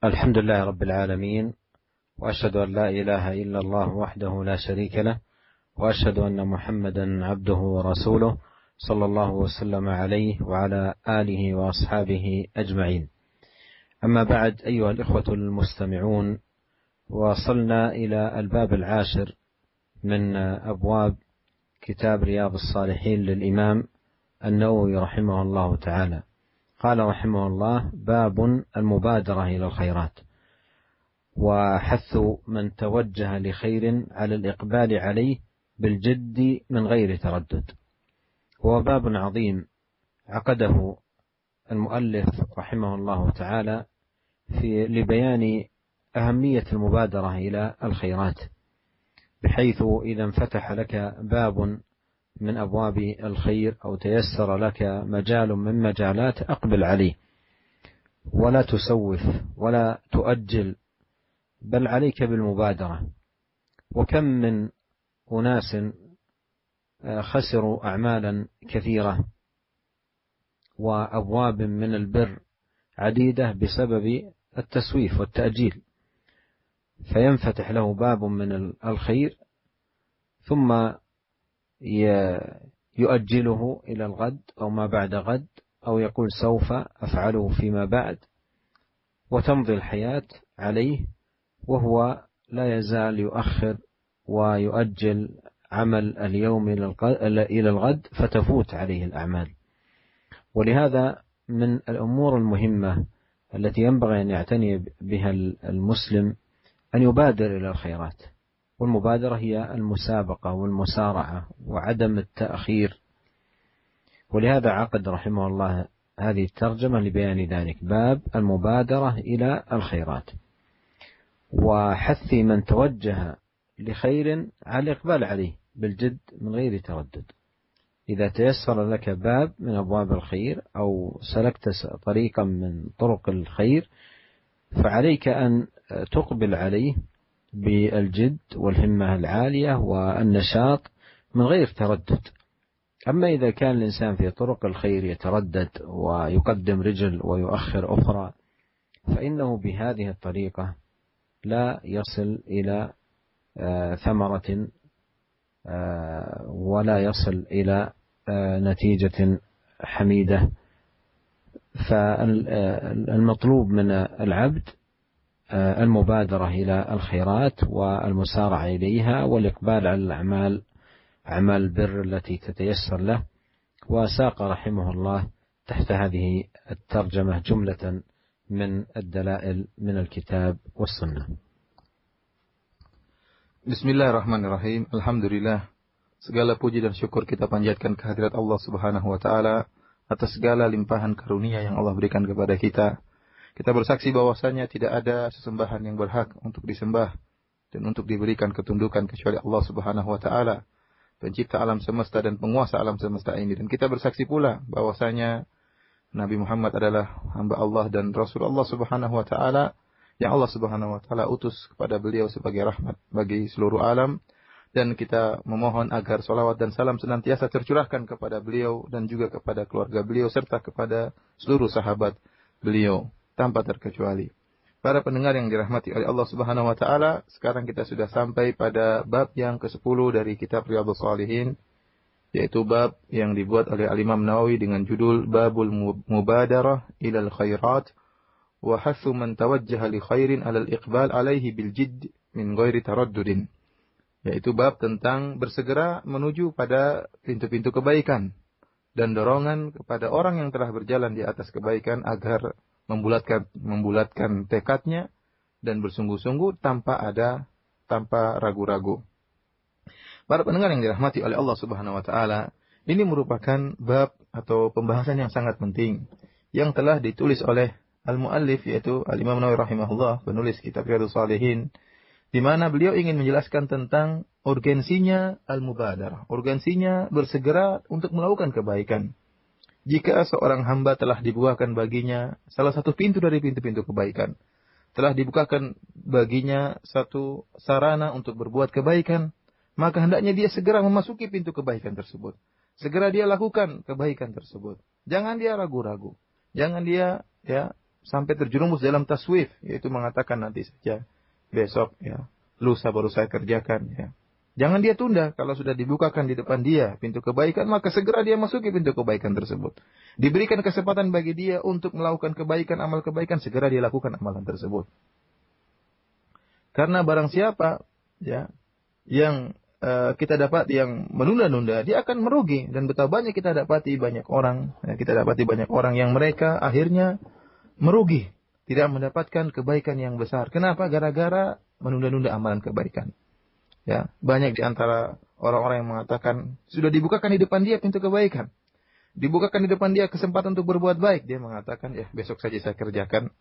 الحمد لله رب العالمين، وأشهد أن لا إله إلا الله وحده لا شريك له، وأشهد أن محمدا عبده ورسوله صلى الله وسلم عليه وعلى آله وأصحابه أجمعين. أما بعد، أيها الإخوة المستمعون، وصلنا إلى الباب 10 من أبواب كتاب رياض الصالحين للإمام النووي رحمه الله تعالى. قال رحمه الله: باب المبادرة إلى الخيرات، وحث من توجه لخير على الإقبال عليه بالجد من غير تردد. هو باب عظيم عقده المؤلف رحمه الله تعالى لبيان أهمية المبادرة إلى الخيرات، بحيث إذا انفتح لك باب من أبواب الخير أو تيسر لك مجال من مجالات، أقبل عليه ولا تسوف ولا تؤجل، بل عليك بالمبادرة. وكم من أناس خسروا أعمالا كثيرة وأبواب من البر عديدة بسبب التسويف والتأجيل، فينفتح له باب من الخير ثم يؤجله إلى الغد أو ما بعد غد، أو يقول سوف أفعله فيما بعد، وتمضي الحياة عليه وهو لا يزال يؤخر ويؤجل عمل اليوم إلى الغد، فتفوت عليه الأعمال. ولهذا من الأمور المهمة التي ينبغي أن يعتني بها المسلم أن يبادر إلى الخيرات، والمبادرة هي المسابقة والمسارعة وعدم التأخير. ولهذا عقد رحمه الله هذه الترجمة لبيان ذلك: باب المبادرة إلى الخيرات، وحث من توجه لخير على الإقبال عليه بالجد من غير تردد. إذا تيسر لك باب من أبواب الخير أو سلكت طريقا من طرق الخير، فعليك أن تقبل عليه بالجد والهمة العالية والنشاط من غير تردد. أما إذا كان الإنسان في طرق الخير يتردد ويقدم رجل ويؤخر أخرى، فإنه بهذه الطريقة لا يصل إلى ثمرة ولا يصل إلى نتيجة حميدة. فالمطلوب من العبد المبادرة إلى الخيرات والمسارعة إليها والإقبال على الأعمال، أعمال البر التي تتيسر له. وساق رحمه الله تحت هذه الترجمة جملة من الدلائل من الكتاب والسنة. Bismillahirrahmanirrahim. Alhamdulillah. Segala puji dan syukur kita panjatkan kehadirat Allah Subhanahu wa taala atas segala limpahan karunia yang Allah berikan kepada kita. Kita bersaksi bahwasanya tidak ada sesembahan yang berhak untuk disembah dan untuk diberikan ketundukan kecuali Allah Subhanahu wa taala, pencipta alam semesta dan penguasa alam semesta ini. Dan kita bersaksi pula bahwasanya Nabi Muhammad adalah hamba Allah dan Rasul Allah Subhanahu wa taala yang Allah Subhanahu wa taala utus kepada beliau sebagai rahmat bagi seluruh alam. Dan kita memohon agar salawat dan salam senantiasa tercurahkan kepada beliau dan juga kepada keluarga beliau serta kepada seluruh sahabat beliau tanpa terkecuali. Para pendengar yang dirahmati oleh Allah Subhanahu wa taala, sekarang kita sudah sampai pada bab yang ke-10 dari kitab Riyadhus Shalihin, yaitu bab yang dibuat oleh Al-Imam Nawawi dengan judul Babul Mubadarah ilal Khairat wa hathu man tawajjaha li khairin 'alal iqbal 'alaihi bil jidd min ghairi taraddudin. Yaitu bab tentang bersegera menuju pada pintu-pintu kebaikan dan dorongan kepada orang yang telah berjalan di atas kebaikan agar membulatkan tekadnya dan bersungguh-sungguh tanpa ragu-ragu. Para pendengar yang dirahmati oleh Allah Subhanahu wa taala, ini merupakan bab atau pembahasan yang sangat penting yang telah ditulis oleh al-muallif, yaitu Al-Imam Nawawi rahimahullah, penulis kitab Riyadhus Shalihin, di mana beliau ingin menjelaskan tentang urgensinya al-mubadarah, urgensinya bersegera untuk melakukan kebaikan. Jika seorang hamba telah dibukakan baginya salah satu pintu dari pintu-pintu kebaikan, telah dibukakan baginya satu sarana untuk berbuat kebaikan, maka hendaknya dia segera memasuki pintu kebaikan tersebut. Segera dia lakukan kebaikan tersebut. Jangan dia ragu-ragu. Jangan dia sampai terjerumus dalam taswif, yaitu mengatakan nanti saja, besok, ya, lusa baru saya kerjakan. Ya. Jangan dia tunda. Kalau sudah dibukakan di depan dia pintu kebaikan, maka segera dia masuki pintu kebaikan tersebut. Diberikan kesempatan bagi dia untuk melakukan kebaikan, amal kebaikan, segera dia lakukan amalan tersebut. Karena barang siapa, ya, yang kita dapat yang menunda-nunda, dia akan merugi. Dan betapa banyak kita dapati banyak orang, yang mereka akhirnya merugi, tidak mendapatkan kebaikan yang besar. Kenapa? Gara-gara menunda-nunda amalan kebaikan. Ya, banyak di antara orang-orang yang mengatakan sudah dibukakan di depan dia pintu kebaikan, dibukakan di depan dia kesempatan untuk berbuat baik, dia mengatakan, ya, besok saja saya kerjakan,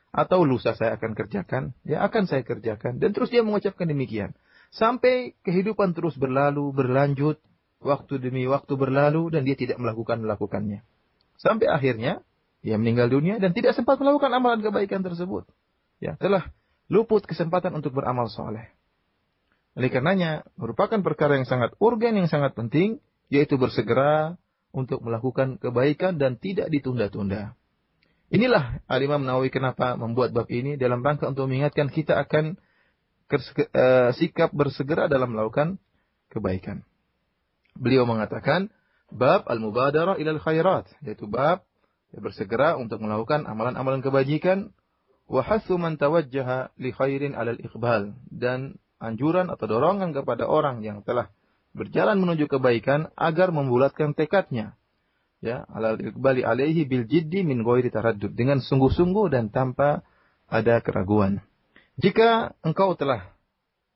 atau lusa saya akan kerjakan, ya, akan saya kerjakan, dan terus dia mengucapkan demikian. Sampai kehidupan terus berlalu, berlanjut, waktu demi waktu berlalu, dan dia tidak melakukannya. Sampai akhirnya, dia meninggal dunia, dan tidak sempat melakukan amalan kebaikan tersebut. Ya, telah luput kesempatan untuk beramal soleh. Oleh karenanya, merupakan perkara yang sangat urgen, yang sangat penting, yaitu bersegera untuk melakukan kebaikan, dan tidak ditunda-tunda. Inilah Al-Imam Nawawi kenapa membuat bab ini, dalam rangka untuk mengingatkan kita akan sikap bersegera dalam melakukan kebaikan. Beliau mengatakan bab al-mubadarah ilal khairat, yaitu bab bersegera untuk melakukan amalan-amalan kebajikan, wa hathu man tawajjaha li khairin alal iqbal, dan anjuran atau dorongan kepada orang yang telah berjalan menuju kebaikan agar membulatkan tekadnya, ya, alal iqbali alaihi bil jiddi min ghairi taraddud, dengan sungguh-sungguh dan tanpa ada keraguan. Jika engkau telah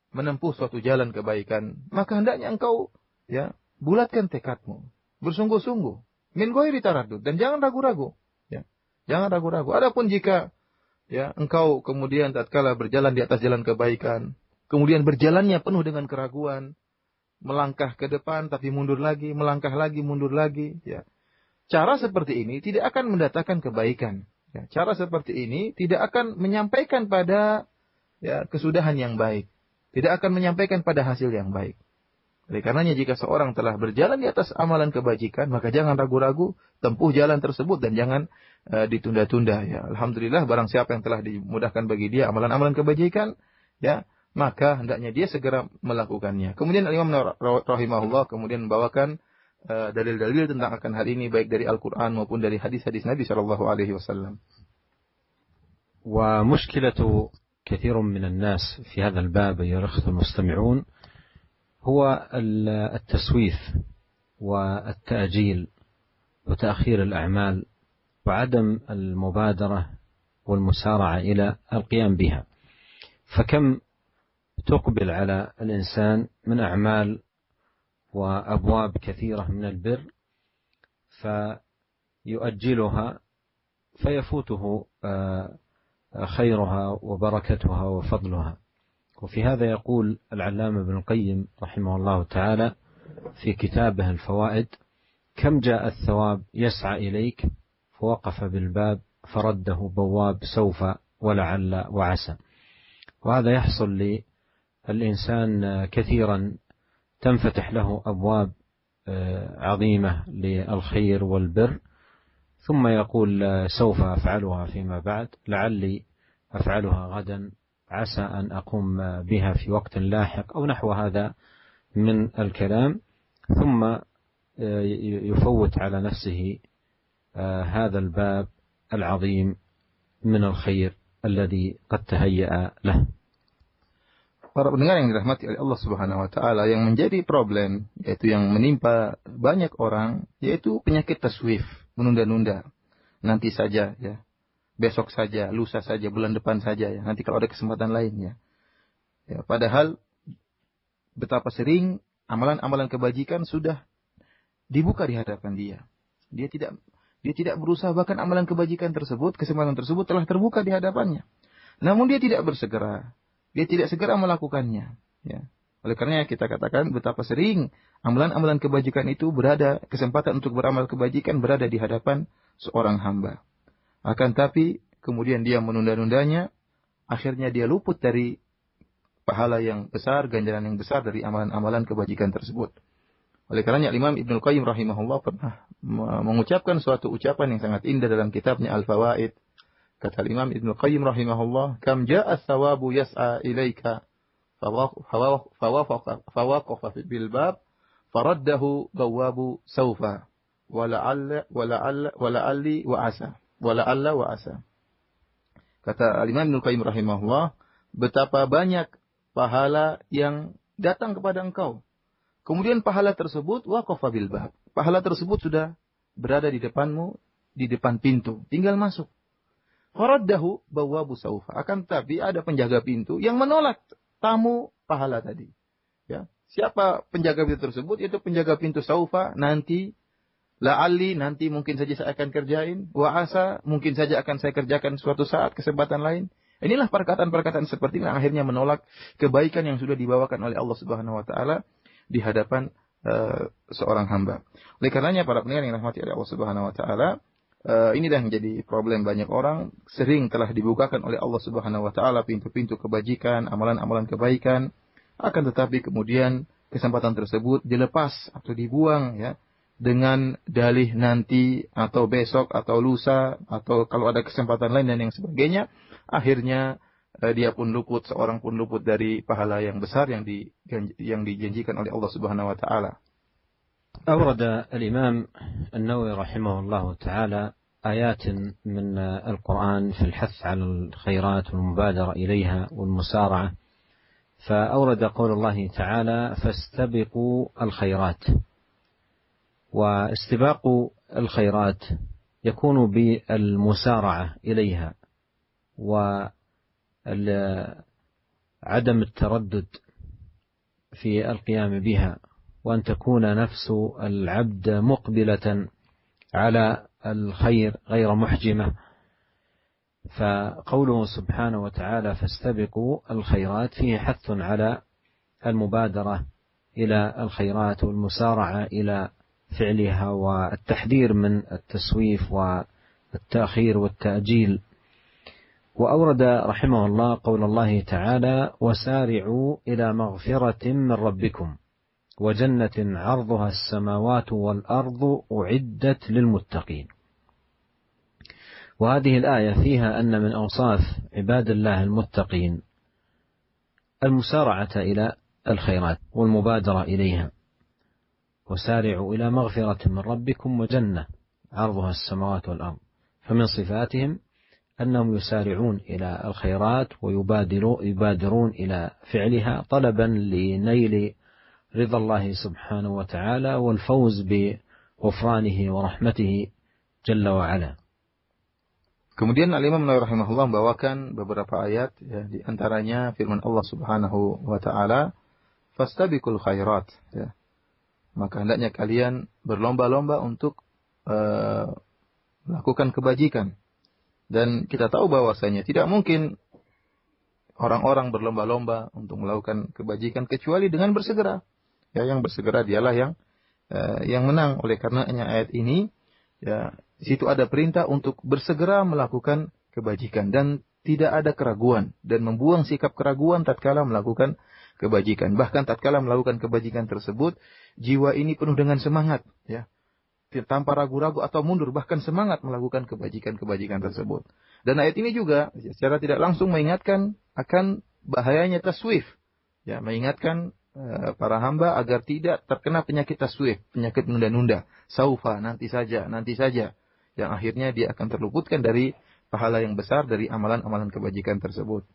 menempuh suatu jalan kebaikan, maka hendaknya engkau, ya, bulatkan tekadmu, bersungguh-sungguh, min ghairi taraddud, dan jangan ragu-ragu, ya. Jangan ragu-ragu. Adapun jika, ya, engkau kemudian tatkala berjalan di atas jalan kebaikan, kemudian berjalannya penuh dengan keraguan, melangkah ke depan tapi mundur lagi, melangkah lagi, mundur lagi, ya. Cara seperti ini tidak akan mendatangkan kebaikan. Ya. Cara seperti ini tidak akan menyampaikan pada, ya, kesudahan yang baik. Tidak akan menyampaikan pada hasil yang baik. Oleh karenanya jika seorang telah berjalan di atas amalan kebajikan, maka jangan ragu-ragu, tempuh jalan tersebut dan jangan ditunda-tunda. Ya. Alhamdulillah, barang siapa yang telah dimudahkan bagi dia amalan-amalan kebajikan, ya, maka hendaknya dia segera melakukannya. Kemudian Imam rahimahullah kemudian membawakan dalil-dalil tentang akan hal ini, baik dari Al-Quran maupun dari hadis-hadis Nabi SAW. ومشكلة كثير من الناس في هذا الباب أيها الأخوة المستمعون هو التسويف والتأجيل وتأخير الأعمال وعدم المبادرة والمسارعة إلى القيام بها. فكم تقبل على الإنسان من أعمال وأبواب كثيرة من البر فيؤجلها فيفوته خيرها وبركتها وفضلها. وفي هذا يقول العلامة ابن القيم رحمه الله تعالى في كتابه الفوائد: كم جاء الثواب يسعى إليك فوقف بالباب فرده بواب سوف ولعل وعسى. وهذا يحصل للإنسان كثيرا، تنفتح له أبواب عظيمة للخير والبر، ثم يقول سوف أفعلها فيما بعد، لعلي أفعلها غدا، عسى أن أقوم بها في وقت لاحق، أو نحو هذا من الكلام، ثم يفوت على نفسه هذا الباب العظيم من الخير الذي قد تهيأ له. Para pendengar yang dirahmati oleh Allah Subhanahu wa taala, yang menjadi problem, yaitu yang menimpa banyak orang, yaitu penyakit taswif, menunda-nunda. Nanti saja, ya. Besok saja, lusa saja, bulan depan saja, ya. Nanti kalau ada kesempatan lain, ya. Ya, padahal betapa sering amalan-amalan kebajikan sudah dibuka di hadapan dia. Dia tidak berusaha, bahkan amalan kebajikan tersebut, kesempatan tersebut telah terbuka di hadapannya. Namun dia tidak bersegera. Dia tidak segera melakukannya. Ya. Oleh karenanya kita katakan betapa sering amalan-amalan kebajikan itu berada, kesempatan untuk beramal kebajikan berada di hadapan seorang hamba. Akan tapi kemudian dia menunda-nundanya, akhirnya dia luput dari pahala yang besar, ganjaran yang besar dari amalan-amalan kebajikan tersebut. Oleh karenanya Imam Ibnu Qayyim rahimahullah pernah mengucapkan suatu ucapan yang sangat indah dalam kitabnya Al-Fawaid. Kata Imam Ibnu Qayyim rahimahullah, "Kam ja'a thawabu yas'a ilaika fawaqafa bil bab faraddahu bawabu saufa wala'alla wa asa." Kata Imam Ibnu Qayyim rahimahullah, betapa banyak pahala yang datang kepada engkau. Kemudian pahala tersebut waqafa bil bab. Pahala tersebut sudah berada di depanmu, di depan pintu, tinggal masuk. Faraddahu bawabu saufa. Akan tetapi ada penjaga pintu yang menolak tamu pahala tadi. Ya. Siapa penjaga pintu tersebut? Itu penjaga pintu saufa, nanti, la'alli, nanti mungkin saja saya akan kerjain, wa asa, mungkin saja akan saya kerjakan suatu saat, kesempatan lain. Inilah perkataan-perkataan seperti ini yang akhirnya menolak kebaikan yang sudah dibawakan oleh Allah Subhanahu wa taala di hadapan seorang hamba. Oleh karenanya para pendengar yang dirahmati oleh Allah Subhanahu wa taala, ini dah menjadi problem banyak orang. Sering telah dibukakan oleh Allah Subhanahu wa taala pintu-pintu kebajikan, amalan-amalan kebaikan, akan tetapi kemudian kesempatan tersebut dilepas atau dibuang ya dengan dalih nanti atau besok atau lusa atau kalau ada kesempatan lain dan yang sebagainya. Akhirnya dia pun luput, seorang pun luput dari pahala yang besar yang dijanjikan oleh Allah Subhanahu wa taala. أورد الإمام النووي رحمه الله تعالى آيات من القرآن في الحث على الخيرات والمبادرة إليها والمسارعة، فأورد قول الله تعالى: فاستبقوا الخيرات. واستباق الخيرات يكون بالمسارعة إليها وعدم التردد في القيام بها، وأن تكون نفس العبد مقبلة على الخير غير محجمة. فقوله سبحانه وتعالى: فاستبقوا الخيرات فيه حث على المبادرة إلى الخيرات والمسارعة إلى فعلها والتحذير من التسويف والتأخير والتأجيل. وأورد رحمه الله قول الله تعالى: وسارعوا إلى مغفرة من ربكم وجنة عرضها السماوات والأرض أعدت للمتقين. وهذه الآية فيها أن من أوصاف عباد الله المتقين المسارعة إلى الخيرات والمبادرة إليها. وسارعوا إلى مغفرة من ربكم وجنة عرضها السماوات والأرض. فمن صفاتهم أنهم يسارعون إلى الخيرات ويبادرون إلى فعلها طلبا لنيل رضا الله سبحانه وتعالى والفوز بغفرانه ورحمته جل وعلا. Kemudian Al-Imam Nawawi rahimahullah membawakan beberapa ayat ya, di antaranya firman Allah Subhanahu wa taala, "Fastabiqul khairat." Ya. Maka hendaknya kalian berlomba-lomba untuk melakukan kebajikan. Dan kita tahu bahwasanya tidak mungkin orang-orang berlomba-lomba untuk melakukan kebajikan kecuali dengan bersegera. Ya, yang bersegera dialah yang menang. Oleh karenanya ayat ini ya di situ ada perintah untuk bersegera melakukan kebajikan dan tidak ada keraguan dan membuang sikap keraguan tatkala melakukan kebajikan. Bahkan tatkala melakukan kebajikan tersebut, jiwa ini penuh dengan semangat ya. Tanpa ragu-ragu atau mundur, bahkan semangat melakukan kebajikan-kebajikan tersebut. Dan ayat ini juga secara tidak langsung mengingatkan akan bahayanya taswif. Ya, mengingatkan para hamba agar tidak terkena penyakit taswif, penyakit menunda-nunda. Saufa, nanti saja. Yang akhirnya dia akan terluputkan dari pahala yang besar dari amalan-amalan kebajikan tersebut.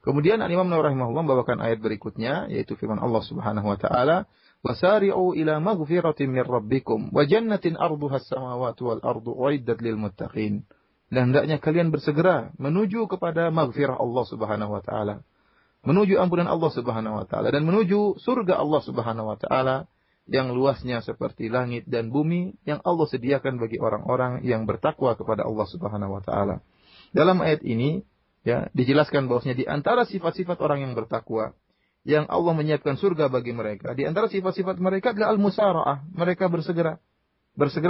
Kemudian Imam Nawawi rahimahullah membawakan ayat berikutnya, yaitu firman Allah Subhanahu wa taala, "Wasari'u ila maghfiratin min rabbikum wa jannatin 'arduha as-samawati wal ardu uiddat lil muttaqin." Dan hendaknya kalian bersegera menuju kepada maghfirah Allah Subhanahu wa taala, menuju ampunan Allah Subhanahu wa taala dan menuju surga Allah Subhanahu wa taala yang luasnya seperti langit dan bumi yang Allah sediakan bagi orang-orang yang bertakwa kepada Allah Subhanahu wa taala. Dalam ayat ini ya dijelaskan bahwasanya di antara sifat-sifat orang yang bertakwa yang Allah menyiapkan surga bagi mereka, di antara sifat-sifat mereka adalah al-musara'ah, mereka bersegera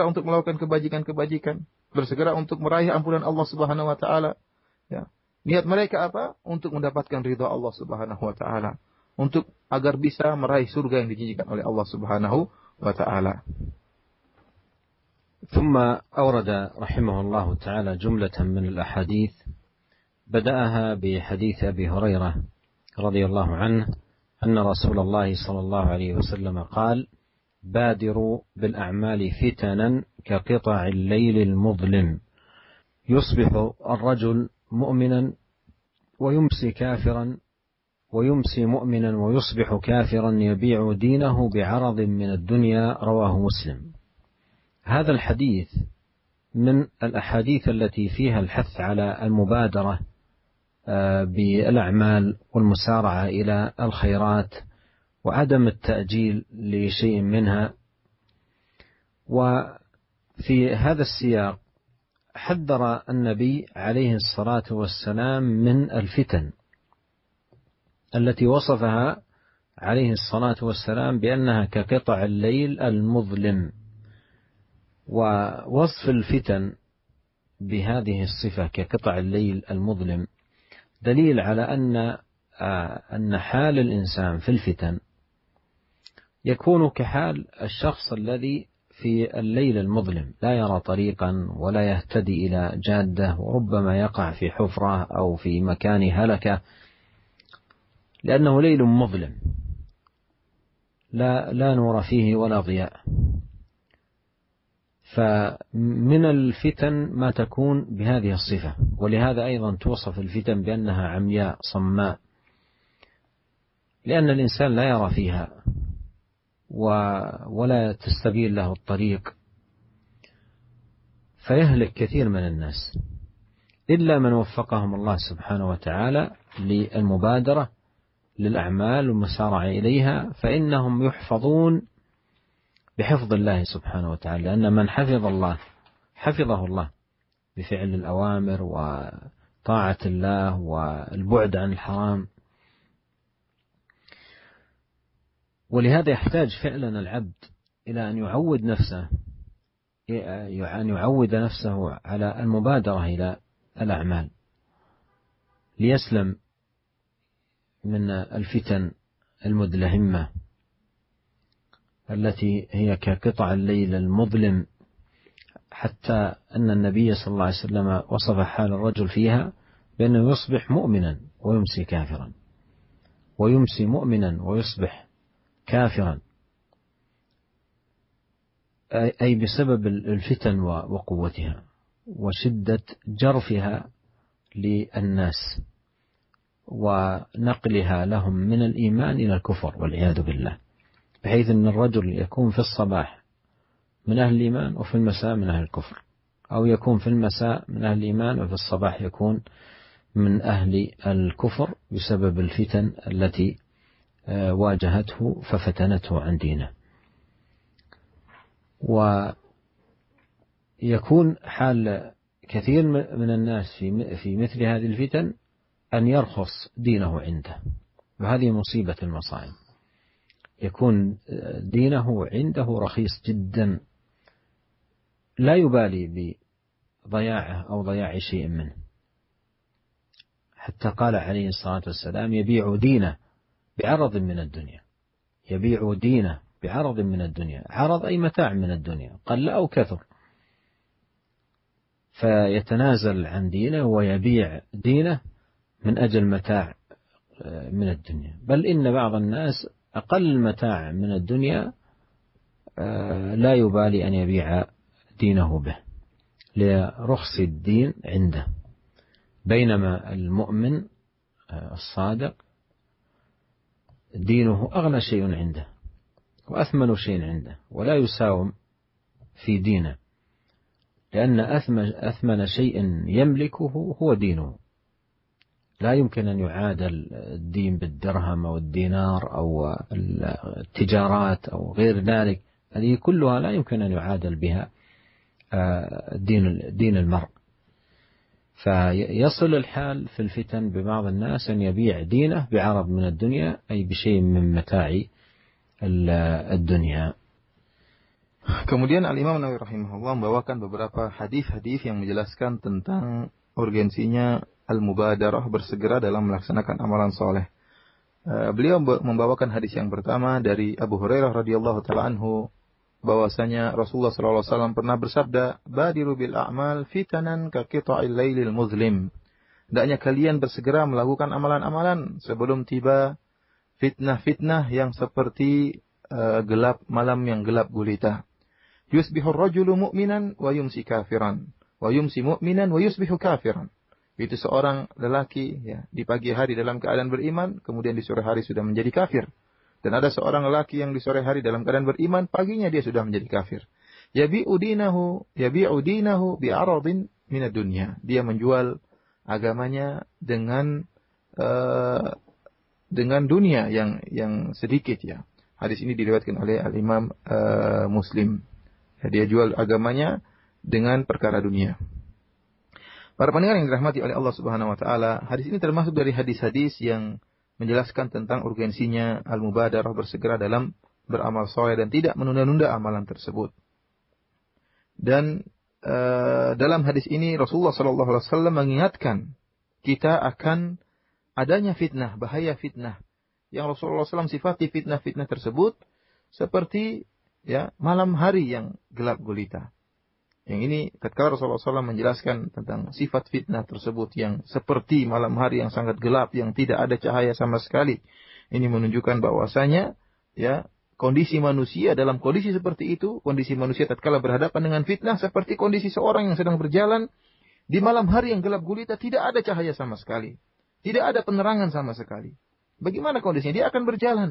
untuk melakukan kebajikan-kebajikan, bersegera untuk meraih ampunan Allah Subhanahu wa taala. Ya. Niat mereka apa? Untuk mendapatkan ridha Allah Subhanahu wa taala, untuk agar bisa meraih surga yang dijanjikan oleh Allah Subhanahu wa taala. ثم أورد رحمه الله تعالى جملة من الأحاديث، بدأها بحديث أبي هريرة رضي الله عنه أن رسول الله صلى الله عليه وسلم قال: بادروا بالأعمال فتنا كقطع الليل المظلم، يصبح الرجل مؤمنا ويمسي كافرا، ويمسي مؤمنا ويصبح كافرا، يبيع دينه بعرض من الدنيا. رواه مسلم. هذا الحديث من الأحاديث التي فيها الحث على المبادرة بالأعمال والمسارعة إلى الخيرات وعدم التأجيل لشيء منها. وفي هذا السياق حذر النبي عليه الصلاة والسلام من الفتن التي وصفها عليه الصلاة والسلام بأنها كقطع الليل المظلم. ووصف الفتن بهذه الصفة كقطع الليل المظلم دليل على أن حال الإنسان في الفتن يكون كحال الشخص الذي في الليل المظلم لا يرى طريقا ولا يهتدي إلى جادة، وربما يقع في حفرة أو في مكان هلكة، لأنه ليل مظلم لا نور فيه ولا ضياء. فمن الفتن ما تكون بهذه الصفة، ولهذا أيضا توصف الفتن بأنها عمياء صماء، لأن الإنسان لا يرى فيها ولا تستبين له الطريق، فيهلك كثير من الناس، إلا من وفقهم الله سبحانه وتعالى للمبادرة للأعمال والمسارعة إليها، فإنهم يحفظون بحفظ الله سبحانه وتعالى، لأن من حفظ الله حفظه الله بفعل الأوامر وطاعة الله والبعد عن الحرام. ولهذا يحتاج فعلا العبد إلى أن يعود نفسه على المبادرة إلى الأعمال ليسلم من الفتن المدلهمة التي هي كقطع الليل المظلم، حتى أن النبي صلى الله عليه وسلم وصف حال الرجل فيها بأنه يصبح مؤمنا ويمسي كافرا، ويمسي مؤمنا ويصبح كافرا، أي بسبب الفتن وقوتها وشدة جرفها للناس ونقلها لهم من الإيمان إلى الكفر والعياذ بالله، بحيث أن الرجل يكون في الصباح من أهل الإيمان وفي المساء من أهل الكفر، أو يكون في المساء من أهل الإيمان وفي الصباح يكون من أهل الكفر بسبب الفتن التي واجهته ففتنته عن دينه. ويكون حال كثير من الناس في مثل هذه الفتن أن يرخص دينه عنده، وهذه مصيبة المصائب، يكون دينه عنده رخيص جدا لا يبالي بضياعه أو ضياع شيء منه، حتى قال عليه الصلاة والسلام: يبيع دينه بعرض من الدنيا. يبيع دينه بعرض من الدنيا، عرض أي متاع من الدنيا قل أو كثر، فيتنازل عن دينه ويبيع دينه من أجل متاع من الدنيا. بل إن بعض الناس أقل متاع من الدنيا لا يبالي أن يبيع دينه به لرخص الدين عنده، بينما المؤمن الصادق دينه أغلى شيء عنده وأثمن شيء عنده، ولا يساوم في دينه، لأن أثمن شيء يملكه هو دينه. لا يمكن أن يعادل الدين بالدرهم أو الدينار أو التجارات أو غير ذلك، هذه كلها لا يمكن أن يعادل بها دين المرء. فيصل الحال في الفتن ببعض الناس أن يبيع دينه بعرض من الدنيا، أي بشيء من متاع الدنيا. Kemudian Al-Imam Nawawi rahimahullah membawakan beberapa hadis-hadis yang menjelaskan tentang urgensinya al-mubadarah, bersegera dalam melaksanakan amalan soleh. Beliau membawakan hadis yang pertama dari Abu Hurairah radhiyallahu taala anhu bahwasanya Rasulullah SAW pernah bersabda, "Badiru bil a'mal fitanan ka qita'il lailil muzlim." Hendaknya kalian bersegera melakukan amalan-amalan sebelum tiba fitnah-fitnah yang seperti gelap malam yang gelap gulita. Yusbihur rajulu mu'minan wa yumsi kafiran, wa yumsi mu'minan wa yusbihu kafiran. Itu seorang lelaki ya, di pagi hari dalam keadaan beriman, kemudian di sore hari sudah menjadi kafir. Dan ada seorang lelaki yang di sore hari dalam keadaan beriman, paginya dia sudah menjadi kafir. Yabi'u dinahu bi'aradin minad dunya. Dia menjual agamanya dengan dunia yang sedikit ya. Hadis ini diriwayatkan oleh Al-Imam Muslim. Ya, dia jual agamanya dengan perkara dunia. Para pendengar yang dirahmati oleh Allah Subhanahu wa taala, hadis ini termasuk dari hadis-hadis yang menjelaskan tentang urgensinya al-mubadarah, bersegera dalam beramal saleh dan tidak menunda-nunda amalan tersebut. Dan dalam hadis ini Rasulullah sallallahu alaihi wasallam mengingatkan kita akan adanya fitnah, bahaya fitnah. Yang Rasulullah SAW sifati fitnah-fitnah tersebut seperti ya malam hari yang gelap gulita. Yang ini tatkala Rasulullah SAW menjelaskan tentang sifat fitnah tersebut yang seperti malam hari yang sangat gelap, yang tidak ada cahaya sama sekali. Ini menunjukkan bahwasanya ya kondisi manusia dalam kondisi seperti itu, kondisi manusia tatkala berhadapan dengan fitnah seperti kondisi seorang yang sedang berjalan di malam hari yang gelap gulita, tidak ada cahaya sama sekali. Tidak ada penerangan sama sekali. Bagaimana kondisinya? Dia akan berjalan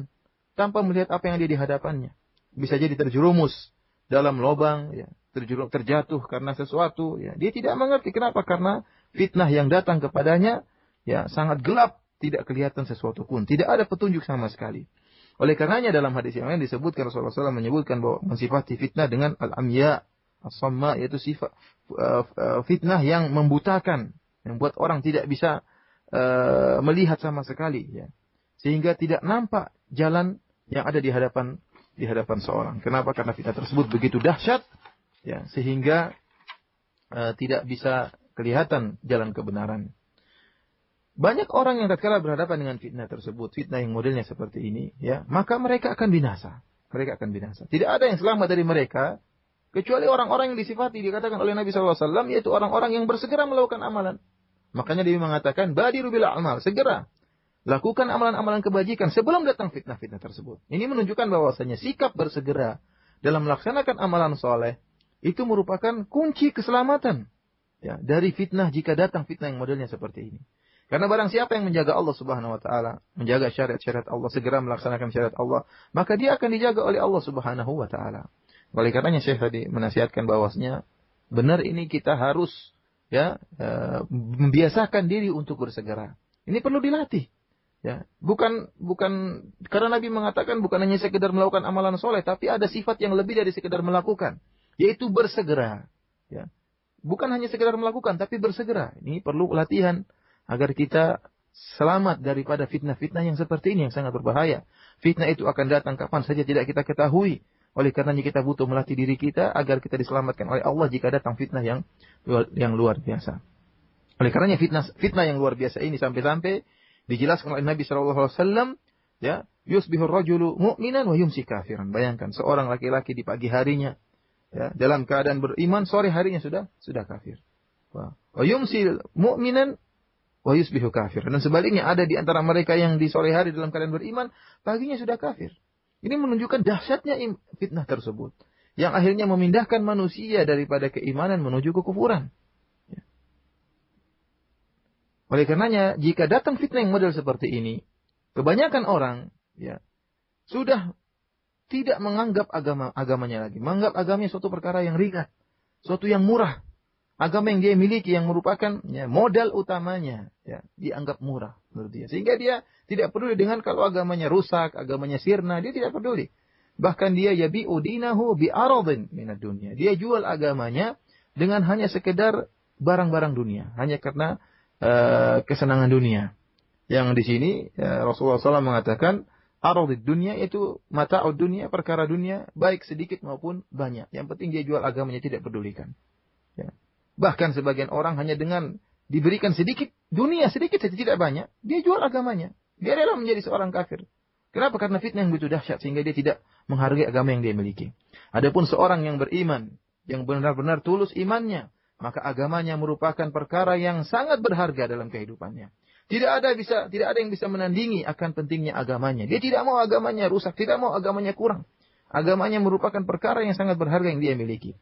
tanpa melihat apa yang ada di hadapannya. Bisa jadi terjerumus dalam lubang, ya, terjatuh karena sesuatu. Ya. Dia tidak mengerti. Kenapa? Karena fitnah yang datang kepadanya ya sangat gelap, tidak kelihatan sesuatu pun. Tidak ada petunjuk sama sekali. Oleh karenanya dalam hadis yang lain disebutkan Rasulullah SAW menyebutkan bahwa mensifati fitnah dengan al-amya, as-samma, yaitu sifat fitnah yang membutakan, yang buat orang tidak bisa melihat sama sekali, ya. Sehingga tidak nampak jalan yang ada di hadapan seorang. Kenapa? Karena fitnah tersebut begitu dahsyat, ya, sehingga tidak bisa kelihatan jalan kebenaran. Banyak orang yang tatkala berhadapan dengan fitnah tersebut, fitnah yang modelnya seperti ini, ya, maka mereka akan binasa. Mereka akan binasa. Tidak ada yang selamat dari mereka kecuali orang-orang yang disifati dikatakan oleh Nabi SAW, yaitu orang-orang yang bersegera melakukan amalan. Makanya dia mengatakan, badiru bil a'mal, segera lakukan amalan-amalan kebajikan sebelum datang fitnah-fitnah tersebut. Ini menunjukkan bahwasanya sikap bersegera dalam melaksanakan amalan soleh itu merupakan kunci keselamatan, ya, dari fitnah jika datang fitnah yang modelnya seperti ini. Karena barang siapa yang menjaga Allah Subhanahu wa taala, menjaga syariat-syariat Allah, segera melaksanakan syariat Allah, maka dia akan dijaga oleh Allah Subhanahu wa taala. Oleh karenanya Syekh tadi menasihatkan bahwasanya benar ini kita harus ya membiasakan diri untuk bersegera. Ini perlu dilatih. Ya, bukan karena Nabi mengatakan bukan hanya sekedar melakukan amalan soleh, tapi ada sifat yang lebih dari sekedar melakukan, yaitu bersegera. Ya, bukan hanya sekedar melakukan, tapi bersegera. Ini perlu latihan agar kita selamat daripada fitnah-fitnah yang seperti ini yang sangat berbahaya. Fitnah itu akan datang kapan saja tidak kita ketahui. Oleh karenanya kita butuh melatih diri kita agar kita diselamatkan oleh Allah jika datang fitnah yang luar biasa. Oleh karenanya fitnah yang luar biasa ini sampai-sampai dijelaskan oleh Nabi SAW, ya, yusbihur rajulu mu'minan wa yumsi kafiran. Bayangkan seorang laki-laki di pagi harinya, ya, dalam keadaan beriman, sore harinya sudah kafir. Wa yumsi mu'minan wa yusbihu kafiran. Dan sebaliknya ada di antara mereka yang di sore hari dalam keadaan beriman, paginya sudah kafir. Ini menunjukkan dahsyatnya fitnah tersebut, yang akhirnya memindahkan manusia daripada keimanan menuju kekufuran. Ya. Oleh karenanya, jika datang fitnah yang model seperti ini, kebanyakan orang ya sudah tidak menganggap agamanya lagi, menganggap agamanya suatu perkara yang ringan, suatu yang murah. Agama yang dia miliki yang merupakan ya, modal utamanya ya, dianggap murah menurut dia. Sehingga dia tidak peduli dengan kalau agamanya rusak, agamanya sirna, dia tidak peduli. Bahkan dia yabi'u dinahu bi'aradin minad dunya. Dia jual agamanya dengan hanya sekedar barang-barang dunia, hanya karena kesenangan dunia. Yang di sini ya, Rasulullah SAW mengatakan aradid dunia itu mata'ud dunia, perkara dunia baik sedikit maupun banyak. Yang penting dia jual agamanya, tidak pedulikan. Ya. Bahkan sebagian orang hanya dengan diberikan sedikit dunia, sedikit saja tidak banyak, dia jual agamanya. Dia rela menjadi seorang kafir. Kenapa? Karena fitnah yang begitu dahsyat sehingga dia tidak menghargai agama yang dia miliki. Adapun seorang yang beriman, yang benar-benar tulus imannya, maka agamanya merupakan perkara yang sangat berharga dalam kehidupannya. Tidak ada yang bisa menandingi akan pentingnya agamanya. Dia tidak mau agamanya rusak, tidak mau agamanya kurang. Agamanya merupakan perkara yang sangat berharga yang dia miliki.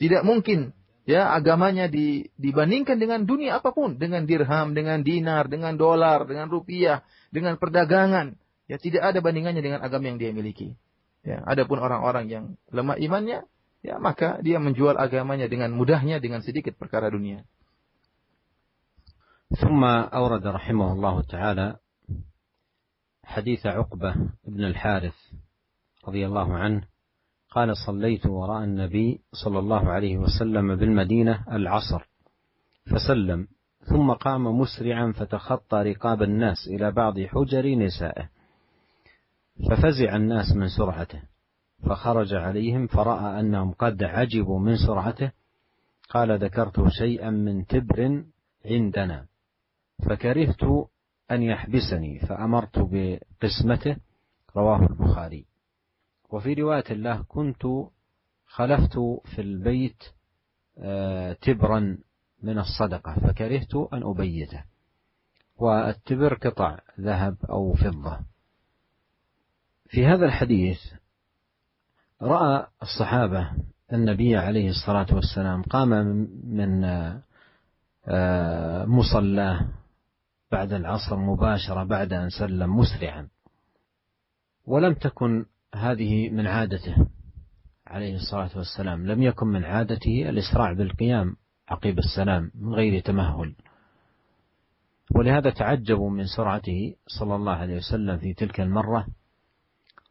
Tidak mungkin ya agamanya dibandingkan dengan dunia apapun, dengan dirham, dengan dinar, dengan dolar, dengan rupiah, dengan perdagangan. Ya tidak ada bandingannya dengan agama yang dia miliki. Ya, adapun orang-orang yang lemah imannya, ya maka dia menjual agamanya dengan mudahnya dengan sedikit perkara dunia. ثم أورد رحمه الله تعالى حديث عقبة بن الحارث رضي الله عنه قال صليت وراء النبي صلى الله عليه وسلم بالمدينة العصر فسلم ثم قام مسرعا فتخطى رقاب الناس إلى بعض حجر نسائه ففزع الناس من سرعته فخرج عليهم فرأى أنهم قد عجبوا من سرعته قال ذكرت شيئا من تبر عندنا فكرهت أن يحبسني فأمرت بقسمته رواه البخاري. وفي رواية له كنت خلفت في البيت تبرا من الصدقة فكرهت أن أبيته. والتبر قطع ذهب أو فضة. في هذا الحديث رأى الصحابة النبي عليه الصلاة والسلام قام من مصلاه بعد العصر مباشرة بعد أن سلم مسرعا، ولم تكن هذه من عادته عليه الصلاة والسلام، لم يكن من عادته الإسراع بالقيام عقب السلام من غير تمهل، ولهذا تعجبوا من سرعته صلى الله عليه وسلم في تلك المرة،